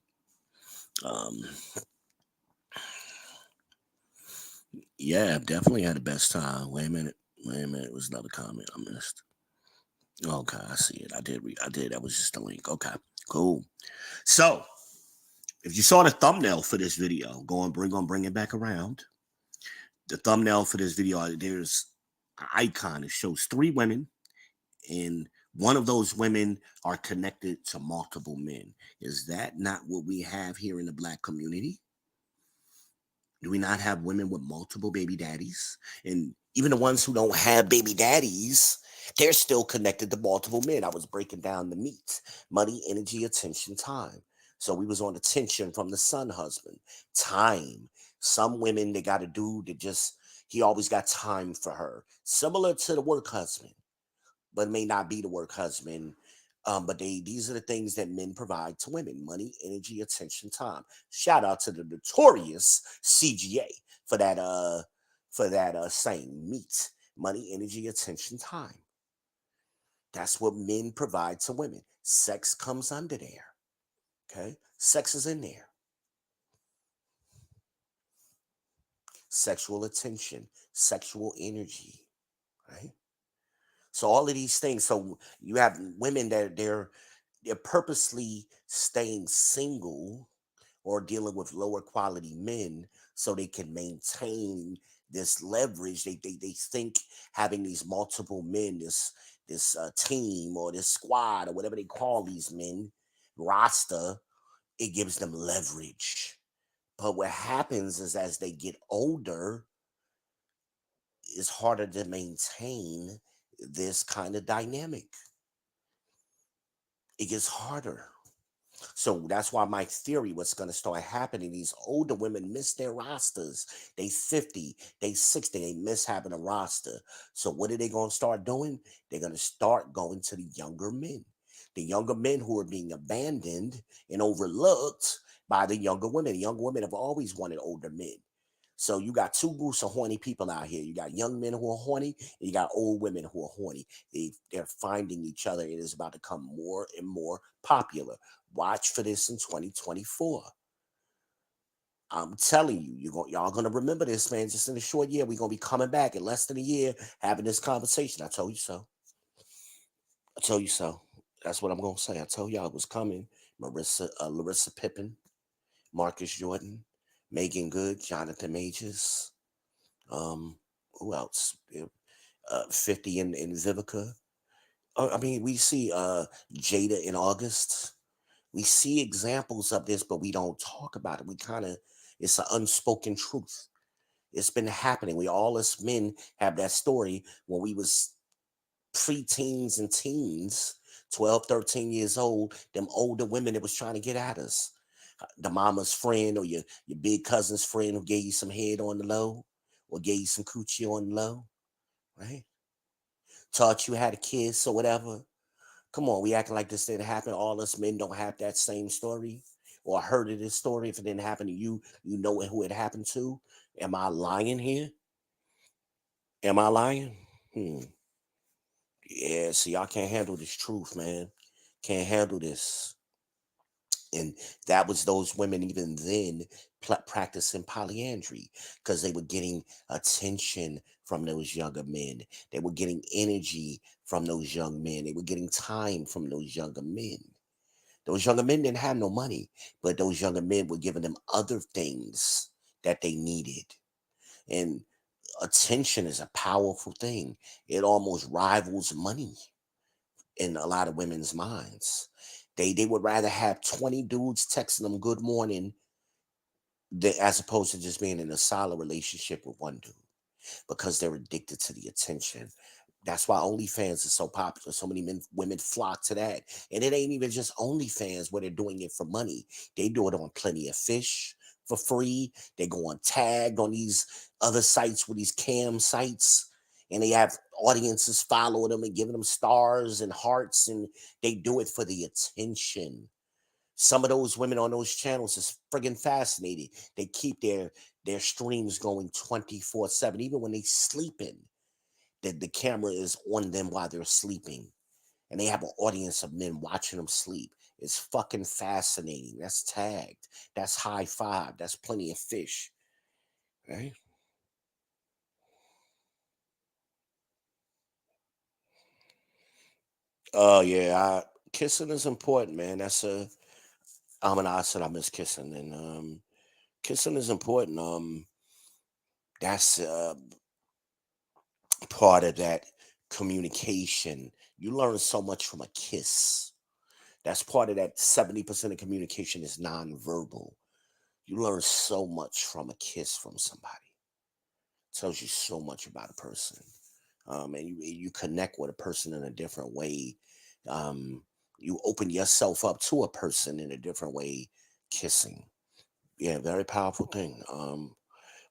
Yeah, definitely had the best time. Wait a minute. It was another comment I missed. Okay, I see it. I did. That was just a link. Okay, cool. So, if you saw the thumbnail for this video, bring it back around. The thumbnail for this video, there's an icon. It shows 3 women, and one of those women are connected to multiple men. Is that not what we have here in the Black community? Do we not have women with multiple baby daddies? And even the ones who don't have baby daddies, they're still connected to multiple men. I was breaking down the meat: money, energy, attention, time. So we was on attention from the son husband. Time. Some women, they got a dude that he always got time for her. Similar to the work husband, but it may not be the work husband. But these are the things that men provide to women: money, energy, attention, time. Shout out to the notorious CGA for that saying: meat, money, energy, attention, time. That's what men provide to women. Sex comes under there. Okay? Sex is in there. Sexual attention, sexual energy, right? So all of these things. So you have women that they're purposely staying single or dealing with lower quality men so they can maintain this leverage. They think having these multiple men, this team or this squad or whatever they call these men, roster, it gives them leverage. But what happens is as they get older, it's harder to maintain this kind of dynamic. It gets harder. So that's why my theory, what's going to start happening, these older women miss their rosters. They 50, they 60, they miss having a roster. So what are they going to start doing? They're going to start going to the younger men. The younger men who are being abandoned and overlooked by the younger women. The younger women have always wanted older men. So you got 2 groups of horny people out here. You got young men who are horny, and you got old women who are horny. They're finding each other. It is about to become more and more popular. Watch for this in 2024. I'm telling you, y'all gonna remember this, man. Just in a short year, we're gonna be coming back in less than a year having this conversation. I told you so. I told you so. That's what I'm gonna say. I told y'all it was coming. Larissa Pippen, Marcus Jordan, Megan Good, Jonathan Majors. Who else? 50 in Vivica. I mean, we see Jada in August. We see examples of this, but we don't talk about it. It's an unspoken truth. It's been happening. We all as men have that story when we was pre-teens and teens, 12, 13 years old, them older women that was trying to get at us. The mama's friend or your big cousin's friend who gave you some head on the low or gave you some coochie on the low, right? Taught you how to kiss or whatever. Come on, we acting like this didn't happen. All us men don't have that same story or heard of this story. If it didn't happen to you, you know who it happened to. Am I lying here? Am I lying? Yeah, see, y'all can't handle this truth, man. Can't handle this. And that was those women even then practicing polyandry because they were getting attention from those younger men. They were getting energy from those young men. They were getting time from those younger men. Those younger men didn't have no money, but those younger men were giving them other things that they needed. And attention is a powerful thing. It almost rivals money in a lot of women's minds. They would rather have 20 dudes texting them good morning as opposed to just being in a solid relationship with one dude because they're addicted to the attention. That's why OnlyFans is so popular. So many women flock to that. And it ain't even just OnlyFans where they're doing it for money. They do it on Plenty of Fish for free. They go on Tag on these other sites with these cam sites. And they have audiences following them and giving them stars and hearts. And they do it for the attention. Some of those women on those channels is friggin' fascinating. They keep their streams going 24/7, even when they sleeping. The camera is on them while they're sleeping, and they have an audience of men watching them sleep. It's fucking fascinating. That's Tagged. That's High Five. That's Plenty of Fish. Right? Oh yeah, kissing is important, man. That's a I said I miss kissing, and kissing is important. That's part of that communication. You learn so much from a kiss. That's part of that 70% of communication is nonverbal. You learn so much from a kiss from somebody. Tells you so much about a person. And you connect with a person in a different way. You open yourself up to a person in a different way, kissing. Yeah, very powerful thing.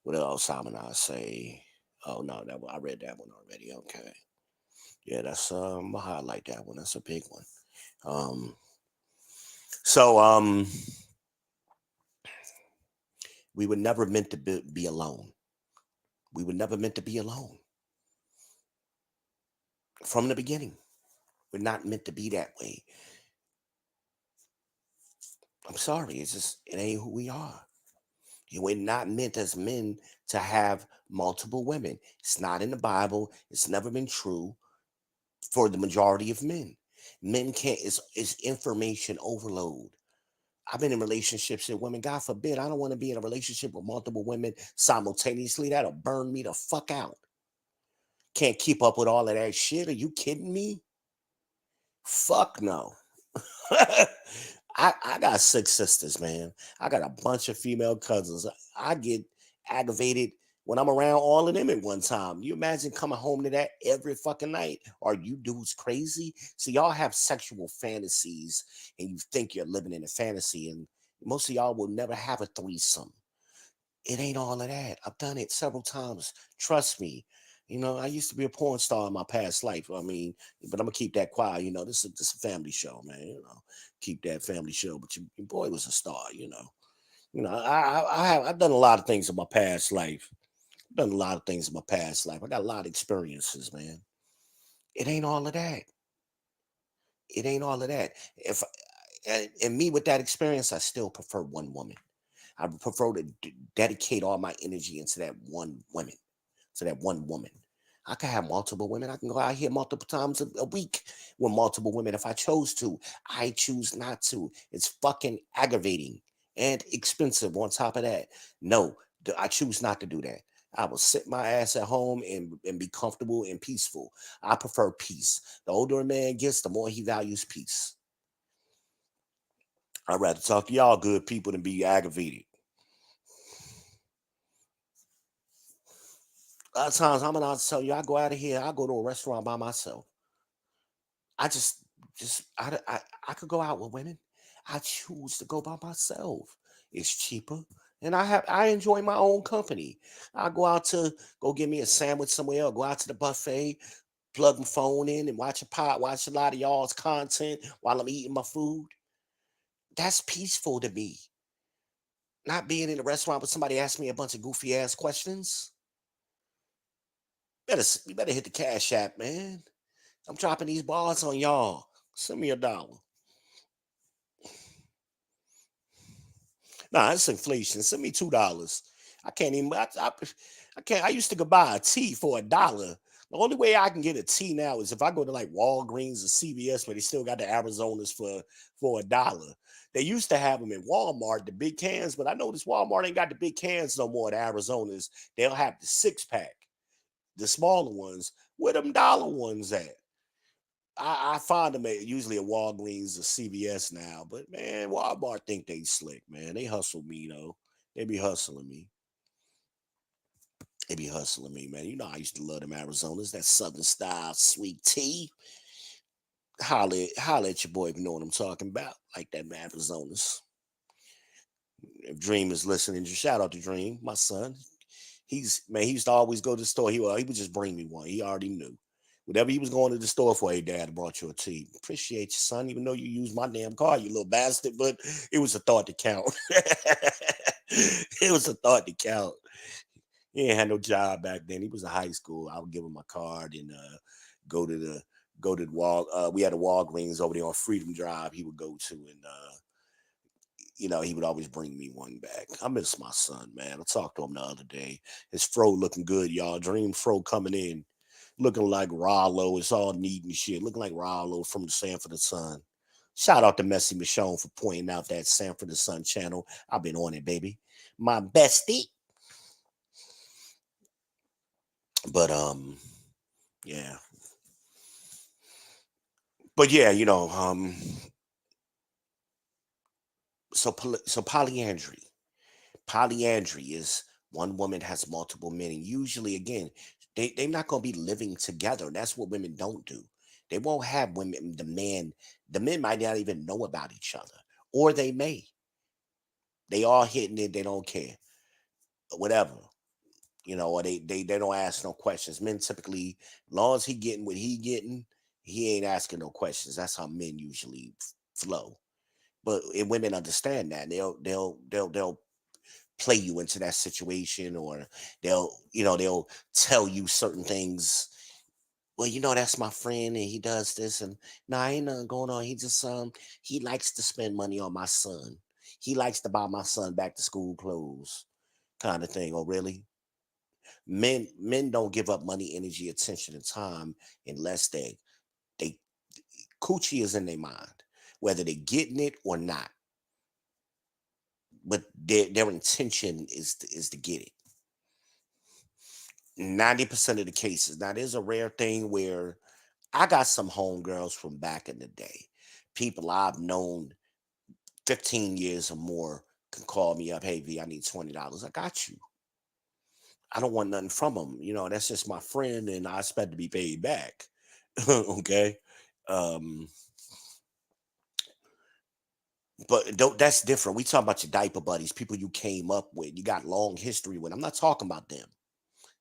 What else I'm gonna say? Oh no, I read that one already. Okay. Yeah, that's I highlight that one. That's a big one. Um so we were never meant to be alone. We were never meant to be alone from the beginning. We're not meant to be that way. I'm sorry, it's just it ain't who we are. We're not meant as men to have multiple women. It's not in the Bible. It's never been true for the majority of men. Men can't. It's information overload. I've been in relationships with women. God forbid, I don't want to be in a relationship with multiple women simultaneously. That'll burn me the fuck out. Can't keep up with all of that shit. Are you kidding me? Fuck no. I got six sisters, man. I got a bunch of female cousins. I get aggravated when I'm around all of them at one time. You imagine coming home to that every fucking night? Are you dudes crazy? So y'all have sexual fantasies and you think you're living in a fantasy, and most of y'all will never have a threesome. It ain't all of that. I've done it several times. Trust me. I used to be a porn star in my past life. I mean, but I'm gonna keep that quiet. This is a family show, man. Keep that family show. But your boy was a star. I've done a lot of things in my past life. Done a lot of things in my past life. I got a lot of experiences, man. It ain't all of that. It ain't all of that. If and me with that experience, I still prefer one woman. I would prefer to dedicate all my energy into that one woman, to that one woman. I could have multiple women. I can go out here multiple times a week with multiple women if I chose to. I choose not to. It's fucking aggravating and expensive on top of that. No, I choose not to do that. I will sit my ass at home and be comfortable and peaceful. I prefer peace. The older a man gets, the more he values peace. I'd rather talk to y'all good people than be aggravated. A lot of times I'm gonna tell you, I go out of here, I go to a restaurant by myself. I I could go out with women. I choose to go by myself. It's cheaper. And I enjoy my own company. I go out to go get me a sandwich somewhere, or go out to the buffet, plug my phone in and watch a lot of y'all's content while I'm eating my food. That's peaceful to me. Not being in a restaurant with somebody asking me a bunch of goofy ass questions. You better hit the Cash App, man. I'm dropping these bars on y'all. Send me $1. Nah, it's inflation. Send me $2. I can't even. I can't. I used to go buy a tea for $1. The only way I can get a tea now is if I go to like Walgreens or CVS, where they still got the Arizonas for $1. They used to have them in Walmart, the big cans, but I noticed Walmart ain't got the big cans no more. The Arizonas, they'll have the 6-pack, the smaller ones. Where them dollar ones at? I find them usually at Walgreens or CVS now, but man, Walmart think they slick, man. They hustle me though. They be hustling me. They be hustling me, man. You know I used to love them Arizonas, that Southern style sweet tea. Holla at your boy if you know what I'm talking about, like that Arizonas. If Dream is listening, just shout out to Dream, my son. He used to always go to the store. He would just bring me one. He already knew. Whatever he was going to the store for, hey, Dad, I brought you a tea. Appreciate you, son, even though you used my damn car, you little bastard, but it was a thought to count. It was a thought to count. He ain't had no job back then. He was in high school. I would give him my card and go to the wall. We had a Walgreens over there on Freedom Drive. He would go to, and he would always bring me one back. I miss my son, man. I talked to him the other day. His fro looking good, y'all. Dream fro coming in, looking like Rollo. It's all neat and shit. Looking like Rollo from the Sanford and Son. Shout out to Messy Michonne for pointing out that Sanford and Son channel. I've been on it, baby. My bestie. But yeah. But yeah, so polyandry. Polyandry is one woman has multiple men, and usually, again, they're not going to be living together. That's what women don't do. They won't have women. The men might not even know about each other, or they may. They all hitting it. They don't care, whatever. Or they don't ask no questions. Men typically, as long as he getting what he getting, he ain't asking no questions. That's how men usually flow. But and women understand that they'll play you into that situation, or they'll tell you certain things. Well, that's my friend and he does this, and nah, ain't nothing going on. He just he likes to spend money on my son. He likes to buy my son back to school clothes, kind of thing. Oh, really? Men don't give up money, energy, attention, and time unless they coochie is in their mind, whether they getting it or not. But their intention is to get it. 90% of the cases. Now, there's a rare thing where I got some homegirls from back in the day. People I've known 15 years or more can call me up. Hey, V, I need $20. I got you. I don't want nothing from them. That's just my friend, and I expect to be paid back. Okay. Um, but that's different. We talking about your diaper buddies, people you came up with, you got long history with. I'm not talking about them.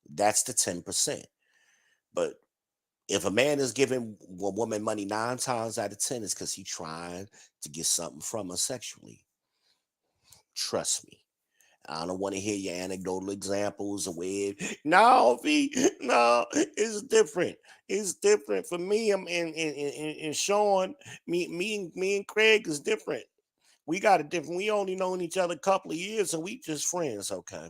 That's the 10%. But if a man is giving a woman money 9 times out of 10, it's because he's trying to get something from her sexually. Trust me. I don't want to hear your anecdotal examples of where no, V, no, it's different. It's different for me. I'm and Sean, me and Craig is different. We got a different. We only known each other a couple of years, and we just friends. Okay.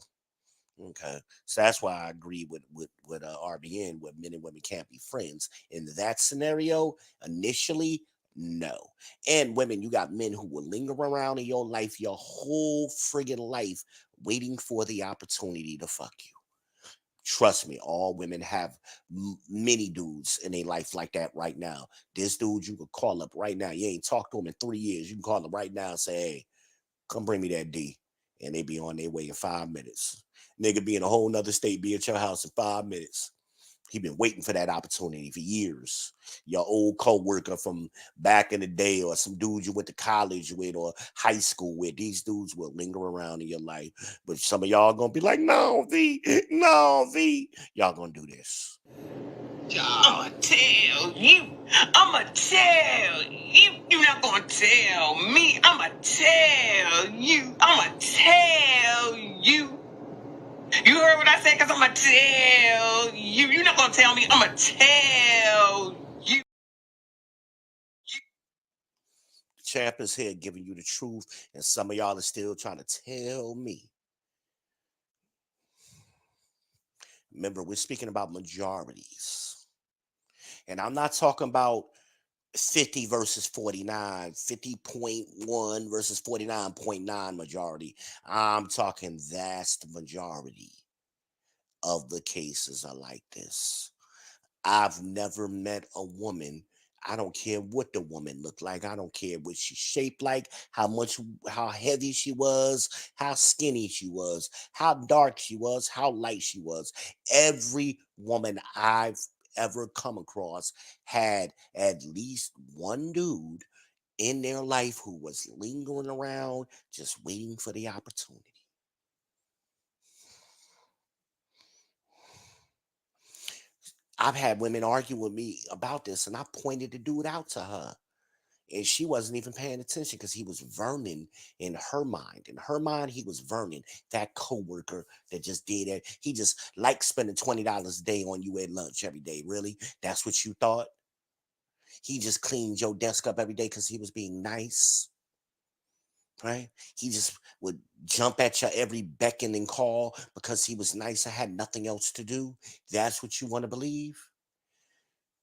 Okay, so that's why I agree with RBN, where men and women can't be friends. In that scenario, initially, no. And women, you got men who will linger around in your life your whole friggin' life, waiting for the opportunity to fuck you. Trust me, all women have many dudes in their life like that right now. This dude you could call up right now. You ain't talked to him in 3 years. You can call him right now and say, "Hey, come bring me that D," and they be on their way in 5 minutes. Nigga be in a whole nother state, be at your house in 5 minutes. He been waiting for that opportunity for years. Your old co-worker from back in the day, or some dudes you went to college with or high school with. These dudes will linger around in your life. But some of y'all gonna be like, no, V, no, V. Y'all gonna do this. I'ma tell you. I'ma tell you. You're not gonna tell me. I'ma tell you. I'ma tell you. You heard what I said? Because I'ma tell you. You're not gonna tell me. I'ma tell you. Champ is here giving you the truth, and some of y'all are still trying to tell me. Remember, we're speaking about majorities. And I'm not talking about 50 versus 49, 50.1 versus 49.9 majority. I'm talking vast majority of the cases are like this. I've never met a woman. I don't care what the woman looked like. I don't care what she shaped like, how heavy she was, how skinny she was, how dark she was, how light she was. Every woman I've ever come across had at least one dude in their life who was lingering around, just waiting for the opportunity. I've had women argue with me about this, and I pointed the dude out to her. And she wasn't even paying attention because he was Vernon in her mind. In her mind, he was Vernon, that coworker that just did it. He just liked spending $20 a day on you at lunch every day. Really? That's what you thought? He just cleaned your desk up every day because he was being nice. Right? He just would jump at your every beckon and call because he was nice and had nothing else to do. That's what you want to believe?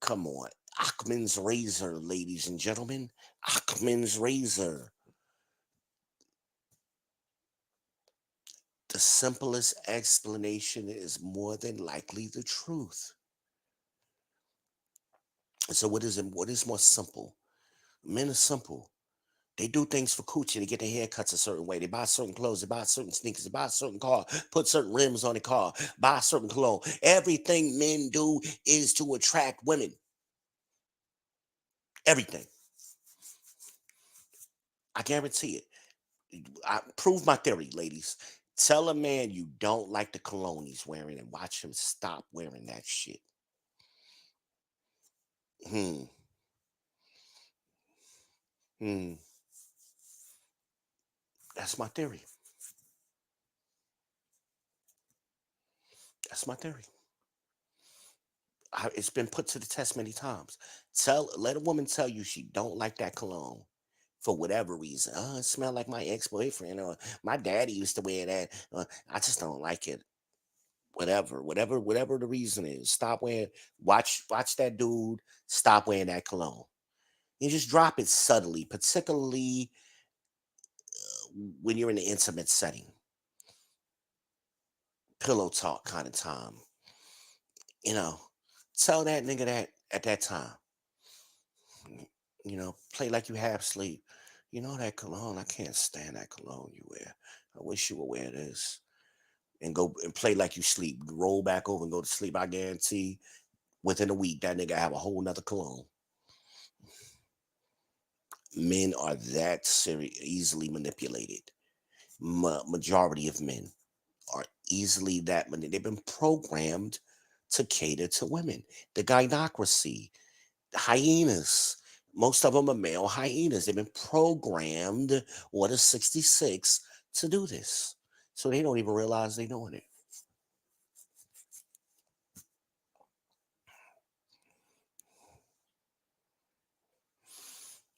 Come on. Achman's razor, ladies and gentlemen. Achman's razor. The simplest explanation is more than likely the truth. So what is it? What is more simple? Men are simple. They do things for coochie. They get their haircuts a certain way. They buy certain clothes. They buy certain sneakers. They buy a certain car. Put certain rims on the car. Buy certain cologne. Everything men do is to attract women. Everything. I guarantee it. I prove my theory, ladies. Tell a man you don't like the cologne he's wearing and watch him stop wearing that shit. Hmm. Hmm. That's my theory. That's my theory. It's been put to the test many times. Let a woman tell you she don't like that cologne for whatever reason. Oh, it smell like my ex-boyfriend, or my daddy used to wear that. I just don't like it. Whatever the reason is. Stop wearing. Watch that dude stop wearing that cologne. You just drop it subtly, particularly when you're in an intimate setting, pillow talk kind of time. You know, tell that nigga that at that time. Play like you half sleep. You know that cologne, I can't stand that cologne you wear. I wish you would wear this. And go and play like you sleep. Roll back over and go to sleep. I guarantee within a week that nigga have a whole nother cologne. Men are that easily manipulated. Majority of men are easily that they've been programmed to cater to women. The gynocracy, hyenas. Most of them are male hyenas. They've been programmed, Order 66, to do this. So they don't even realize they're doing it.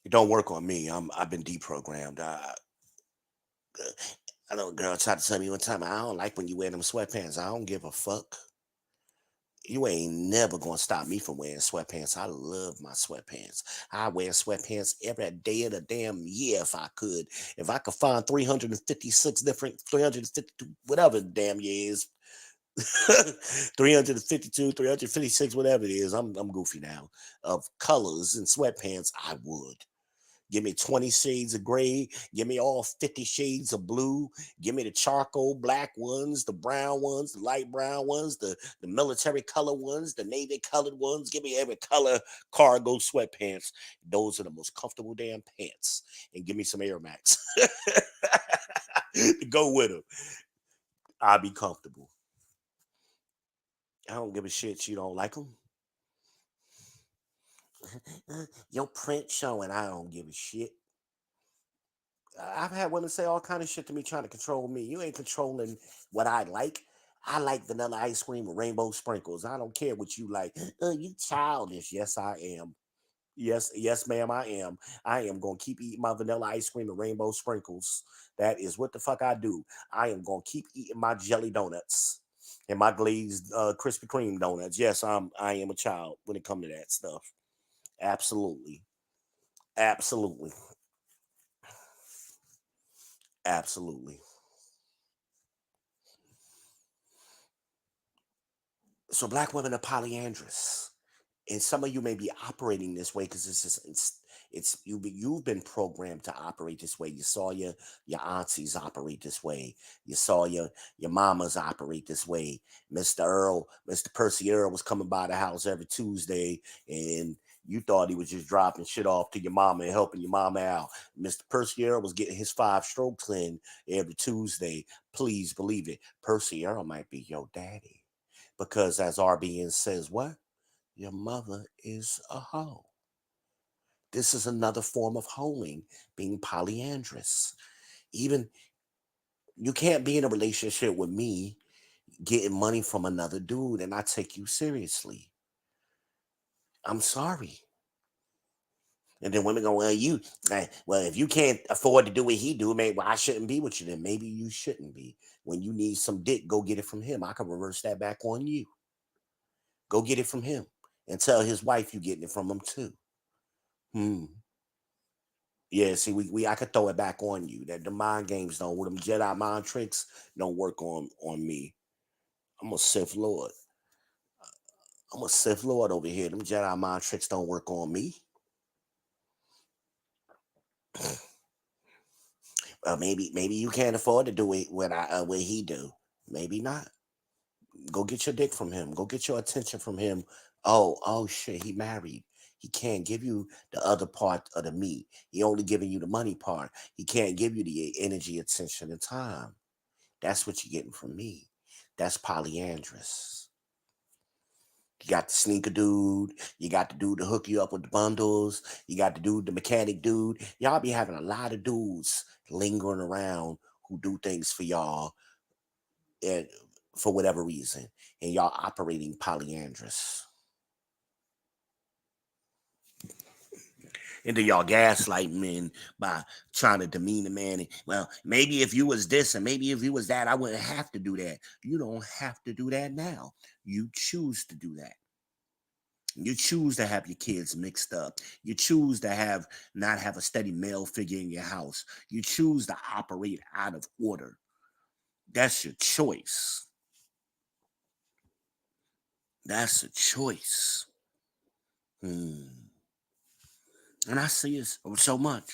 It don't work on me. I've been deprogrammed. I know a girl tried to tell me one time, I don't like when you wear them sweatpants. I don't give a fuck. You ain't never gonna stop me from wearing sweatpants. I love my sweatpants. I wear sweatpants every day of the damn year if I could. If I could find 356 different, 352, whatever the damn year is, 352, 356, whatever it is, I'm goofy now, of colors and sweatpants, I would. Give me 20 shades of gray. Give me all 50 shades of blue. Give me the charcoal black ones, the brown ones, the light brown ones, the military color ones, the navy colored ones. Give me every color cargo sweatpants. Those are the most comfortable damn pants. And give me some Air Max to go with them. I'll be comfortable. I don't give a shit you don't like them. Your print showing, I don't give a shit. I've had women say all kind of shit to me trying to control me. You ain't controlling what I like. I like vanilla ice cream with rainbow sprinkles. I don't care what you like. You childish. Yes, I am. Yes, ma'am, I am. I am gonna keep eating my vanilla ice cream and rainbow sprinkles. That is what the fuck I do. I am gonna keep eating my jelly donuts and my glazed Krispy Kreme donuts. Yes, I am a child when it comes to that stuff. Absolutely. Absolutely. Absolutely. So black women are polyandrous. And some of you may be operating this way because it's you've been programmed to operate this way. You saw your aunties operate this way. You saw your mamas operate this way. Mr. Percy Earl was coming by the house every Tuesday, and you thought he was just dropping shit off to your mama and helping your mama out. Mr. Percy Earl was getting his 5 strokes in every Tuesday. Please believe it. Percy Earl might be your daddy because, as RBN says, what? Your mother is a hoe. This is another form of hoeing, being polyandrous. Even you can't be in a relationship with me getting money from another dude and I take you seriously. I'm sorry. And then women go, well, if you can't afford to do what he do, maybe well, I shouldn't be with you. Then maybe you shouldn't be. When you need some dick, go get it from him. I can reverse that back on you. Go get it from him and tell his wife you getting it from him too. Hmm. Yeah, see, we I could throw it back on you. That the mind games don't, with them Jedi mind tricks don't work on me. I'm a Sith Lord. I'm a Sith Lord over here. Them Jedi mind tricks don't work on me. Maybe you can't afford to do it what he do. Maybe not. Go get your dick from him. Go get your attention from him. Oh shit, he married. He can't give you the other part of the meat. He only giving you the money part. He can't give you the energy, attention, and time. That's what you're getting from me. That's polyandrous. You got the sneaker dude. You got the dude to hook you up with the bundles. You got the dude, the mechanic dude. Y'all be having a lot of dudes lingering around who do things for y'all and for whatever reason. And y'all operating polyandrous. And then y'all gaslight men by trying to demean the man. Well, maybe if you was this and maybe if you was that, I wouldn't have to do that. You don't have to do that now. You choose to do that. You choose to have your kids mixed up. You choose to not have a steady male figure in your house. You choose to operate out of order. That's your choice. That's a choice. And I see it so much.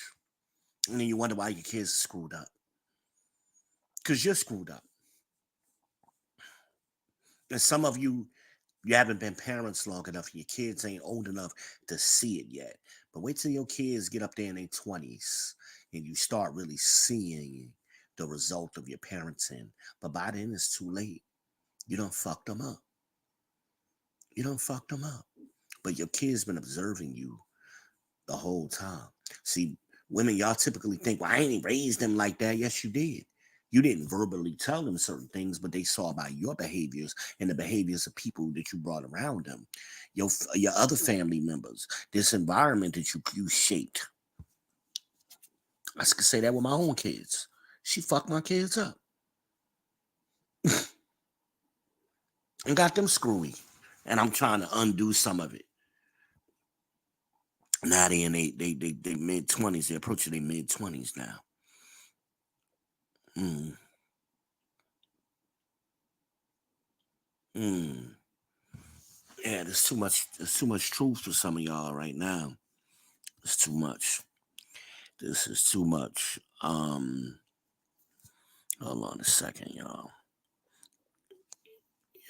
And then you wonder why your kids are screwed up. Because you're screwed up. And some of you haven't been parents long enough. Your kids ain't old enough to see it yet. But wait till your kids get up there in their 20s and you start really seeing the result of your parenting. But by then it's too late. You done fucked them up. You done fucked them up. But your kids been observing you the whole time. See, women, y'all typically think, well, I ain't raised them like that. Yes, you did. You didn't verbally tell them certain things, but they saw by your behaviors and the behaviors of people that you brought around them, your other family members, this environment that you shaped. I could say that with my own kids. She fucked my kids up and got them screwy, and I'm trying to undo some of it. Now they in they mid-20s. They're approaching their mid-20s now. Mm, mm. Yeah, there's too much. There's too much truth for some of y'all right now. It's too much. This is too much. Hold on a second, y'all.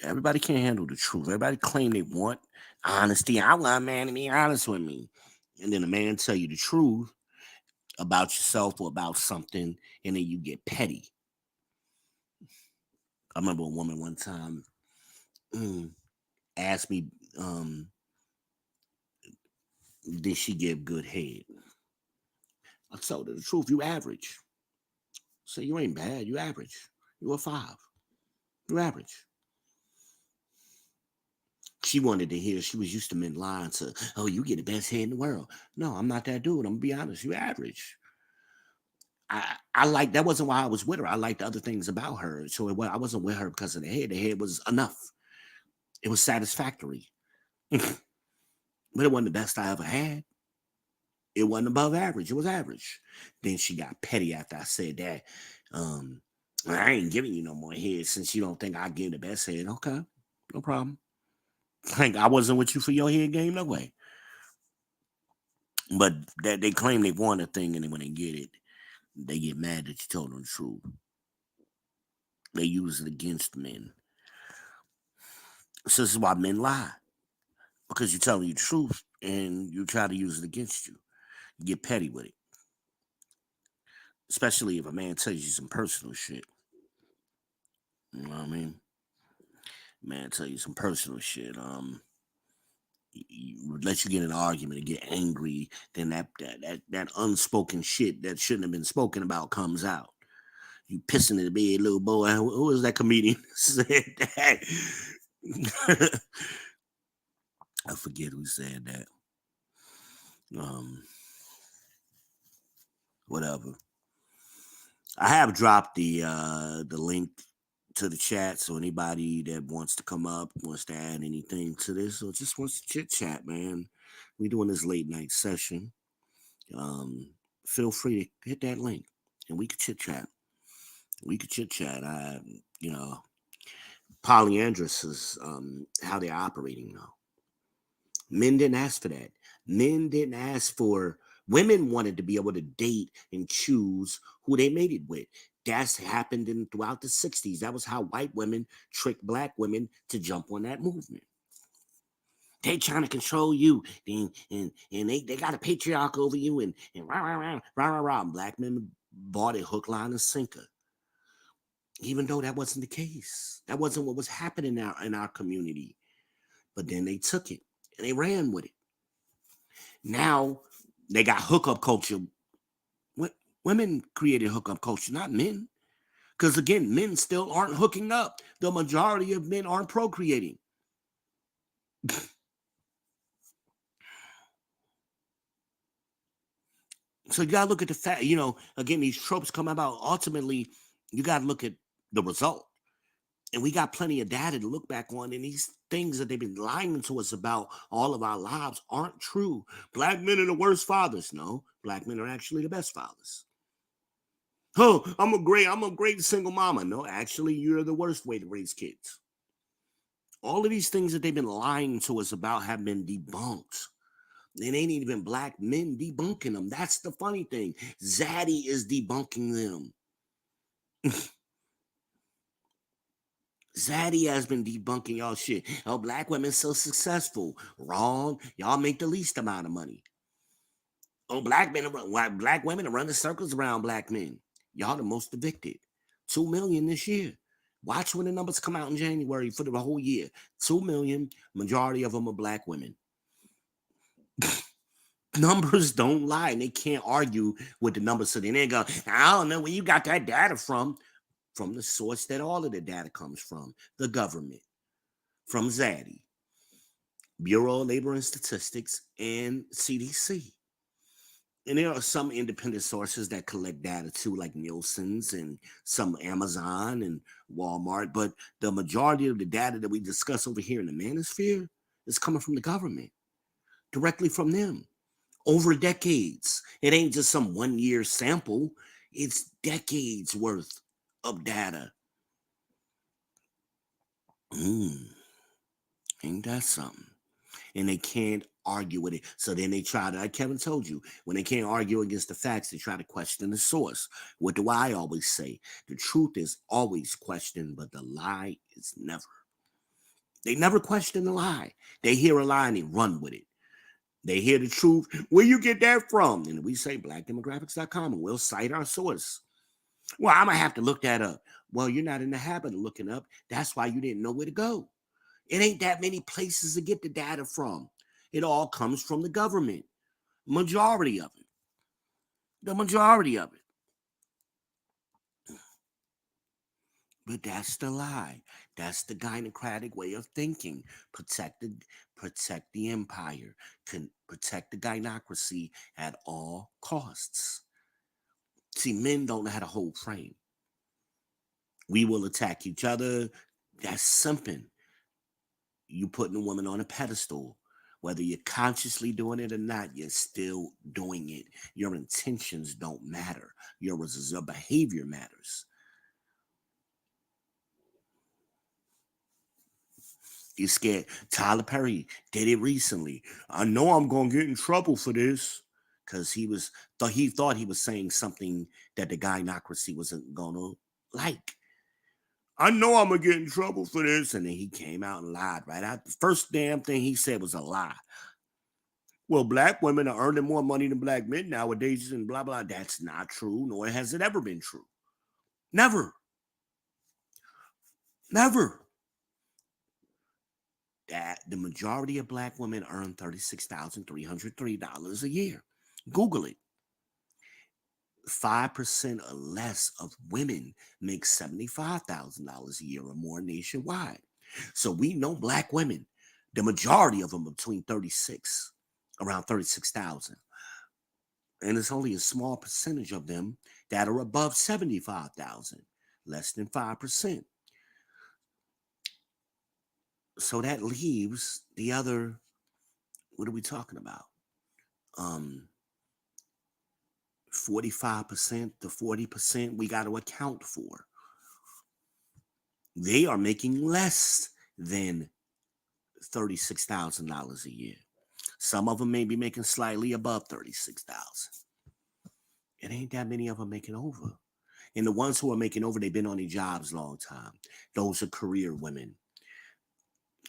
Everybody can't handle the truth. Everybody claim they want honesty. I want a man to be honest with me, and then a man tell you the truth about yourself or about something, and then you get petty. I remember a woman one time asked me, did she give good head? I told her the truth. You average. So you ain't bad. You average. You a 5. You average. She wanted to hear, she was used to men lying to, oh, you get the best head in the world. No, I'm not that dude. I'm gonna be honest. You average. I like that wasn't why I was with her. I liked other things about her. So I wasn't with her because of the head. The head was enough. It was satisfactory. But it wasn't the best I ever had. It wasn't above average. It was average. Then she got petty after I said that. Um, I ain't giving you no more head since you don't think I give the best head. Okay, no problem. Like I wasn't with you for your head game, no way. But that they claim they want a thing, and then when they get it, they get mad that you told them the truth. They use it against men. So this is why men lie. Because you're telling you the truth and you try to use it against you. You get petty with it. Especially if a man tells you some personal shit. You know what I mean? Man tell you some personal shit. Let you get in an argument and get angry, then that unspoken shit that shouldn't have been spoken about comes out. You pissing in the bed, little boy. Who is that comedian that said that? I forget who said that. Whatever. I have dropped the link to the chat, so anybody that wants to come up, wants to add anything to this, or just wants to chit chat, man. We doing this late night session. Feel free to hit that link, and we could chit chat. We could chit chat. You know, polyandrous is how they're operating now. Men didn't ask for that. Men didn't ask for. Women wanted to be able to date and choose who they mated with. That's happened throughout the 60s. That was how white women tricked black women to jump on that movement. They trying to control you, and they got a patriarch over you, and rah, rah, rah, rah, rah, rah. Black men bought it hook, line, and sinker. Even though that wasn't the case. That wasn't what was happening in our community. But then they took it and they ran with it. Now they got hookup culture. Women created hookup culture, not men. Because again, men still aren't hooking up. The majority of men aren't procreating. So you gotta look at the fact, again, these tropes come about. Ultimately, you gotta look at the result. And we got plenty of data to look back on, and these things that they've been lying to us about all of our lives aren't true. Black men are the worst fathers. No, black men are actually the best fathers. Oh, I'm a great single mama. No, actually, you're the worst way to raise kids. All of these things that they've been lying to us about have been debunked. It ain't even black men debunking them. That's the funny thing. Zaddy is debunking them. Zaddy has been debunking y'all shit. Oh, black women so successful. Wrong. Y'all make the least amount of money. Oh, black women are running circles around black men. Y'all the most evicted. 2 million this year. Watch when the numbers come out in January for the whole year. 2 million. Majority of them are black women. Numbers don't lie, and they can't argue with the numbers. So then they go, I don't know where you got that data from. From the source that all of the data comes from, the government, from Zaddy, Bureau of Labor and Statistics, and CDC. And there are some independent sources that collect data too, like Nielsen's and some Amazon and Walmart. But the majority of the data that we discuss over here in the manosphere is coming from the government, directly from them, over decades. It ain't just some 1 year sample, it's decades worth of data. Ain't that something? And they can't argue with it. So then they try to, like Kevin told you, when they can't argue against the facts, they try to question the source. What do I always say? The truth is always questioned, but the lie is never. They never question the lie. They hear a lie and they run with it. They hear the truth. Where you get that from? And we say blackdemographics.com and we'll cite our source. Well, I'm going to have to look that up. Well, you're not in the habit of looking up. That's why you didn't know where to go. It ain't that many places to get the data from. It all comes from the government. Majority of it. The majority of it. But that's the lie. That's the gynocratic way of thinking. Protect the empire. Protect the gynocracy at all costs. See, men don't know how to hold frame. We will attack each other. That's simping. You putting a woman on a pedestal. Whether you're consciously doing it or not, you're still doing it. Your intentions don't matter. Your behavior matters. You're scared. Tyler Perry did it recently. I know I'm gonna get in trouble for this because he thought he was saying something that the gynocracy wasn't gonna like. I know I'm gonna get in trouble for this, and then he came out and lied right out. The first damn thing he said was a lie. Well, black women are earning more money than black men nowadays, and blah blah. That's not true, nor has it ever been true. Never, never. That the majority of black women earn $36,303 a year. Google it. 5% or less of women make $75,000 a year or more nationwide. So we know black women, the majority of them are between 36, around 36,000. And it's only a small percentage of them that are above 75,000, less than 5%. So that leaves the other, what are we talking about? 45% to 40% we got to account for. They are making less than $36,000 a year. Some of them may be making slightly above 36,000. It ain't that many of them making over. And the ones who are making over, they've been on their jobs a long time. Those are career women.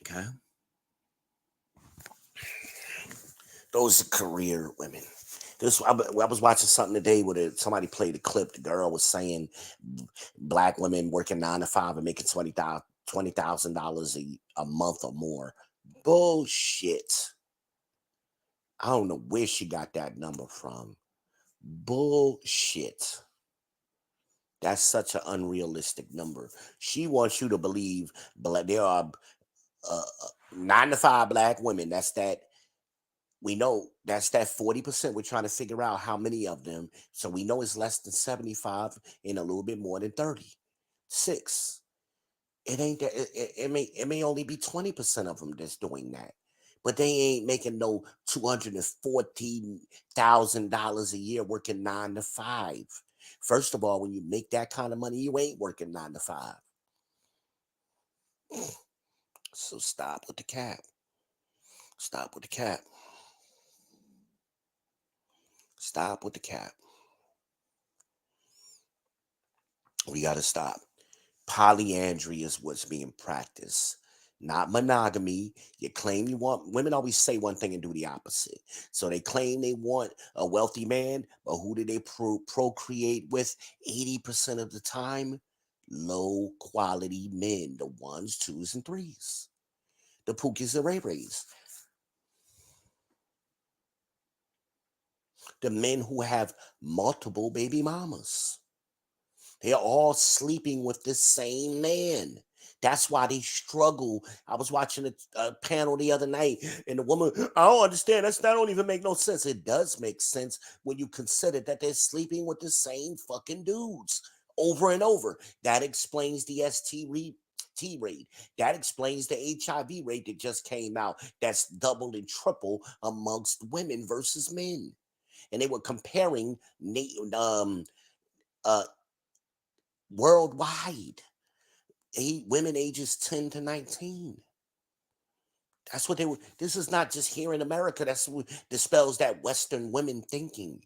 Okay? Those are career women. I was watching something today where somebody played a clip. The girl was saying black women working 9 to 5 and making $20,000 a month or more. Bullshit. I don't know where she got that number from. Bullshit. That's such an unrealistic number. She wants you to believe there are 9 to 5 black women. We know that's that 40%. We're trying to figure out how many of them. So we know it's less than 75 and a little bit more than 36. It ain't that. It may only be 20% of them that's doing that. But they ain't making no $214,000 a year working 9 to 5. First of all, when you make that kind of money, you ain't working 9 to 5. So stop with the cap. Stop with the cap. Stop with the cap. We got to stop. Polyandry is what's being practiced, not monogamy. You claim you want, women always say one thing and do the opposite. So they claim they want a wealthy man, but who do they procreate with 80% of the time? Low quality men, the 1s, 2s, and 3s, the Pookies and Ray Rays, the men who have multiple baby mamas. They're all sleeping with the same man. That's why they struggle. I was watching a panel the other night, and the woman, I don't understand. That don't even make no sense. It does make sense when you consider that they're sleeping with the same fucking dudes over and over. That explains the T rate. That explains the HIV rate that just came out. That's double and triple amongst women versus men. And they were comparing worldwide, women ages 10 to 19. That's what they were. This is not just here in America. That's what dispels that Western women thinking.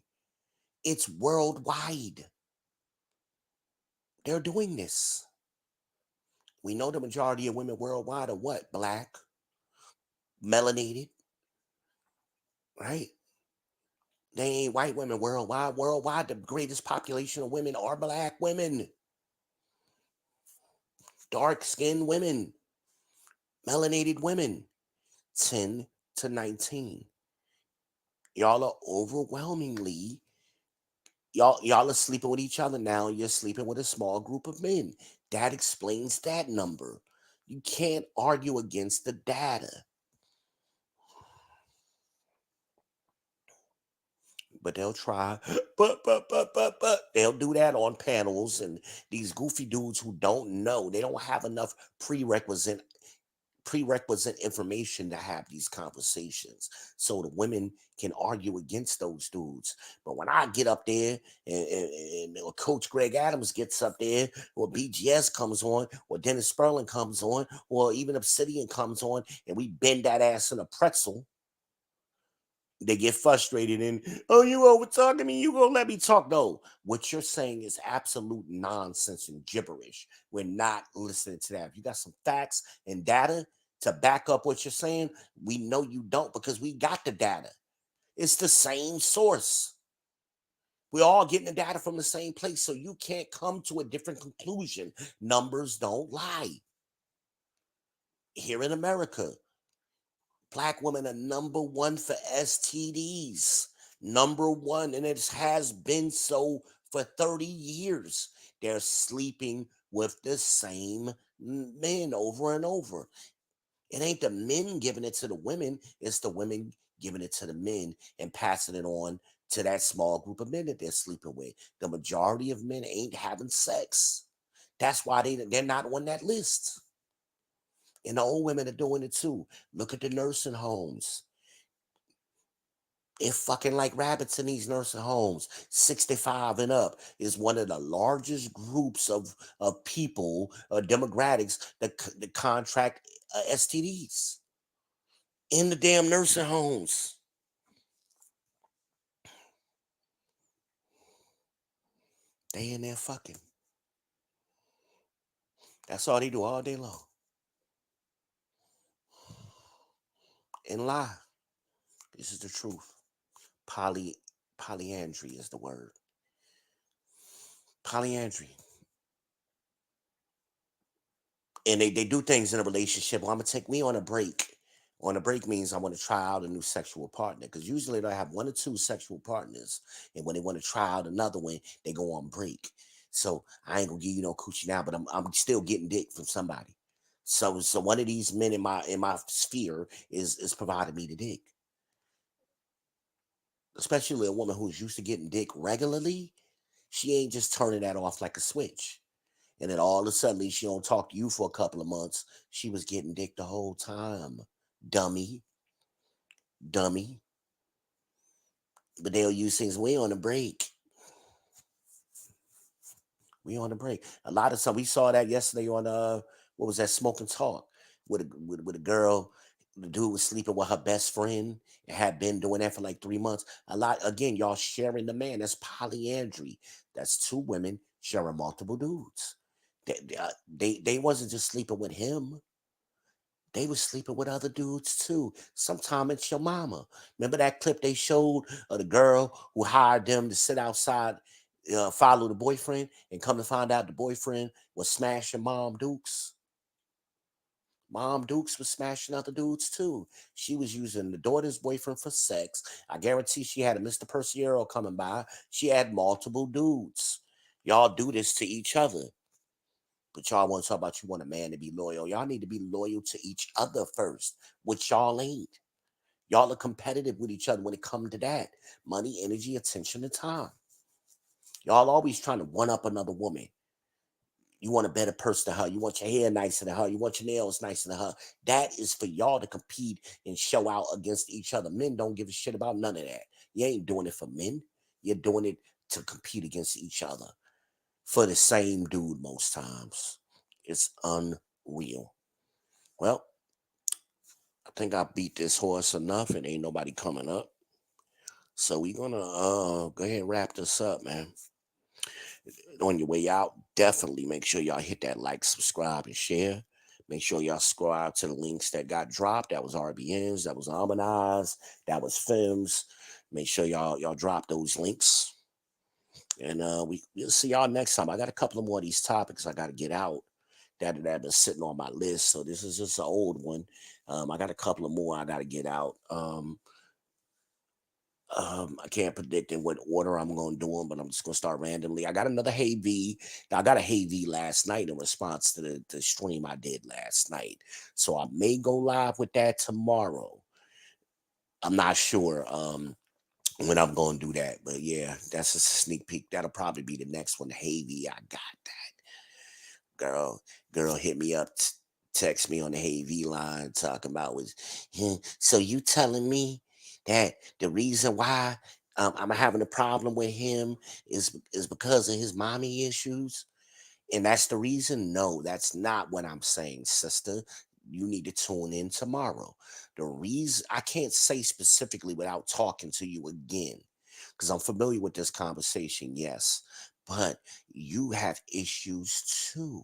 It's worldwide. They're doing this. We know the majority of women worldwide are what? Black, melanated, right? They ain't white women worldwide. Worldwide, the greatest population of women are black women, dark-skinned women, melanated women, 10 to 19. Y'all are overwhelmingly Y'all are sleeping with each other now. You're sleeping with a small group of men. That explains that number. You can't argue against the data. But they'll try. But they'll do that on panels, and these goofy dudes who don't know, they don't have enough prerequisite information to have these conversations, so the women can argue against those dudes. But when I get up there, or Coach Greg Adams gets up there, or BGS comes on, or Dennis Sperling comes on, or even Obsidian comes on, and we bend that ass in a pretzel, they get frustrated and, oh, you over talking me, you gonna let me talk. No, what you're saying is absolute nonsense and gibberish. We're not listening to that. If you got some facts and data to back up what you're saying, we know you don't, because we got the data. It's the same source. We're all getting the data from the same place, so you can't come to a different conclusion. Numbers don't lie. Here in America, Black women are number one for STDs. Number one. And it has been so for 30 years. They're sleeping with the same men over and over. It ain't the men giving it to the women, it's the women giving it to the men and passing it on to that small group of men that they're sleeping with. The majority of men ain't having sex. That's why they're not on that list. And the old women are doing it too. Look at the nursing homes. They're fucking like rabbits in these nursing homes. 65 and up is one of the largest groups of people, demographics that contract STDs in the damn nursing homes. They in there fucking. That's all they do all day long. And lie. This is the truth. Polyandry is the word. Polyandry. And they do things in a relationship. Well, I'm gonna take me on a break. On a break means I want to try out a new sexual partner, because usually they have one or two sexual partners, and when they want to try out another one, they go on break. So I ain't gonna give you no coochie now, but I'm still getting dick from somebody. So one of these men in my sphere is providing me the dick, especially a woman who's used to getting dick regularly. She ain't just turning that off like a switch. And then all of a sudden, she don't talk to you for a couple of months. She was getting dick the whole time. Dummy. Dummy. But they'll use things. We on a break. We on a break. A lot of some, we saw that yesterday on what was that, Smoke and Talk, with a girl. The dude was sleeping with her best friend and had been doing that for like 3 months. A lot, again, y'all sharing the man. That's polyandry. That's two women sharing multiple dudes. They wasn't just sleeping with him. They was sleeping with other dudes too. Sometime it's your mama. Remember that clip they showed of the girl who hired them to sit outside, follow the boyfriend, and come to find out the boyfriend was smashing Mom Dukes. Mom Dukes was smashing other dudes too. She was using the daughter's boyfriend for sex. I guarantee she had a Mr. Persiero coming by. She had multiple dudes. Y'all do this to each other. But y'all want to talk about you want a man to be loyal. Y'all need to be loyal to each other first, which y'all ain't. Y'all are competitive with each other when it comes to that. Money, energy, attention, and time. Y'all always trying to one up another woman. You want a better person than her. You want your hair nicer than her. You want your nails nicer than her. That is for y'all to compete and show out against each other. Men don't give a shit about none of that. You ain't doing it for men. You're doing it to compete against each other for the same dude most times. It's unreal. Well, I think I beat this horse enough and ain't nobody coming up. So we gonna go ahead and wrap this up, man. On your way out, definitely make sure y'all hit that like, subscribe, and share. Make sure y'all subscribe to the links that got dropped. That was RBNs, that was Harmonize, that was Films. Make sure y'all drop those links. And we'll see y'all next time. I got a couple of more of these topics I gotta get out that have been sitting on my list. So this is just an old one. I got a couple of more I gotta get out. I can't predict in what order I'm going to do them, but I'm just going to start randomly. I got another Hey V. I got a Hey V last night in response to the stream I did last night. So I may go live with that tomorrow. I'm not sure when I'm going to do that, but yeah, that's just a sneak peek. That'll probably be the next one. Hey V, I got that. Girl hit me up, text me on the Hey V line talking about was, so you telling me that the reason why I'm having a problem with him is because of his mommy issues, and that's the reason? No, that's not what I'm saying, sister. You need to tune in tomorrow. The reason I can't say specifically without talking to you again, because I'm familiar with this conversation, yes, but you have issues too.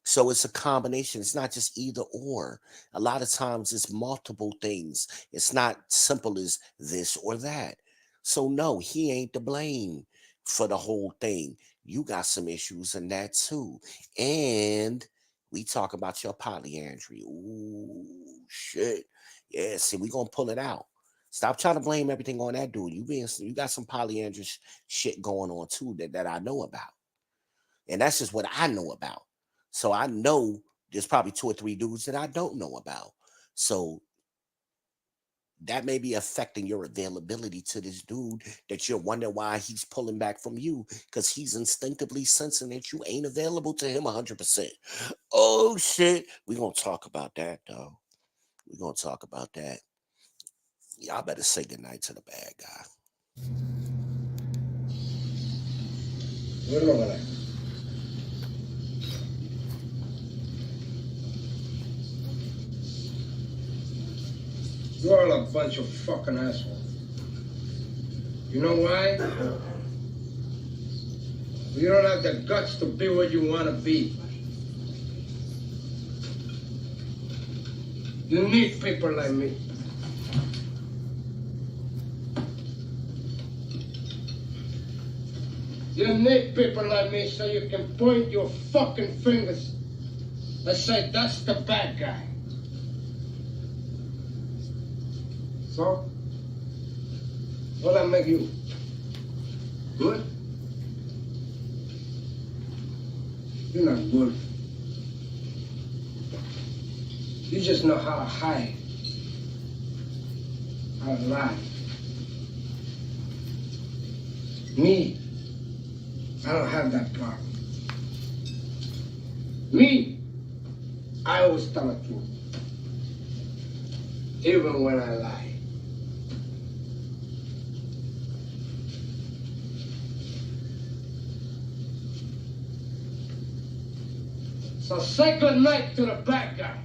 So it's a combination. It's not just either or. A lot of times it's multiple things. It's not simple as this or that. So no, he ain't to blame for the whole thing. You got some issues in that too. And we talk about your polyandry. Ooh, shit. Yeah, see, we gonna pull it out. Stop trying to blame everything on that dude. You got some polyandrous shit going on too that I know about. And that's just what I know about. So I know there's probably 2 or 3 dudes that I don't know about. So that may be affecting your availability to this dude that you're wondering why he's pulling back from you because he's instinctively sensing that you ain't available to him 100%. Oh, shit. We're going to talk about that, though. We're going to talk about that. Y'all better say goodnight to the bad guy. Wait a minute. You're all a bunch of fucking assholes. You know why? You don't have the guts to be what you want to be. You need people like me. You need people like me so you can point your fucking fingers and say, that's the bad guy. So, what that make you? Good? You're not good. You just know how to hide, how to lie. Me, I don't have that problem. Me, I always tell the truth, even when I lie. So say good night to the bad guy.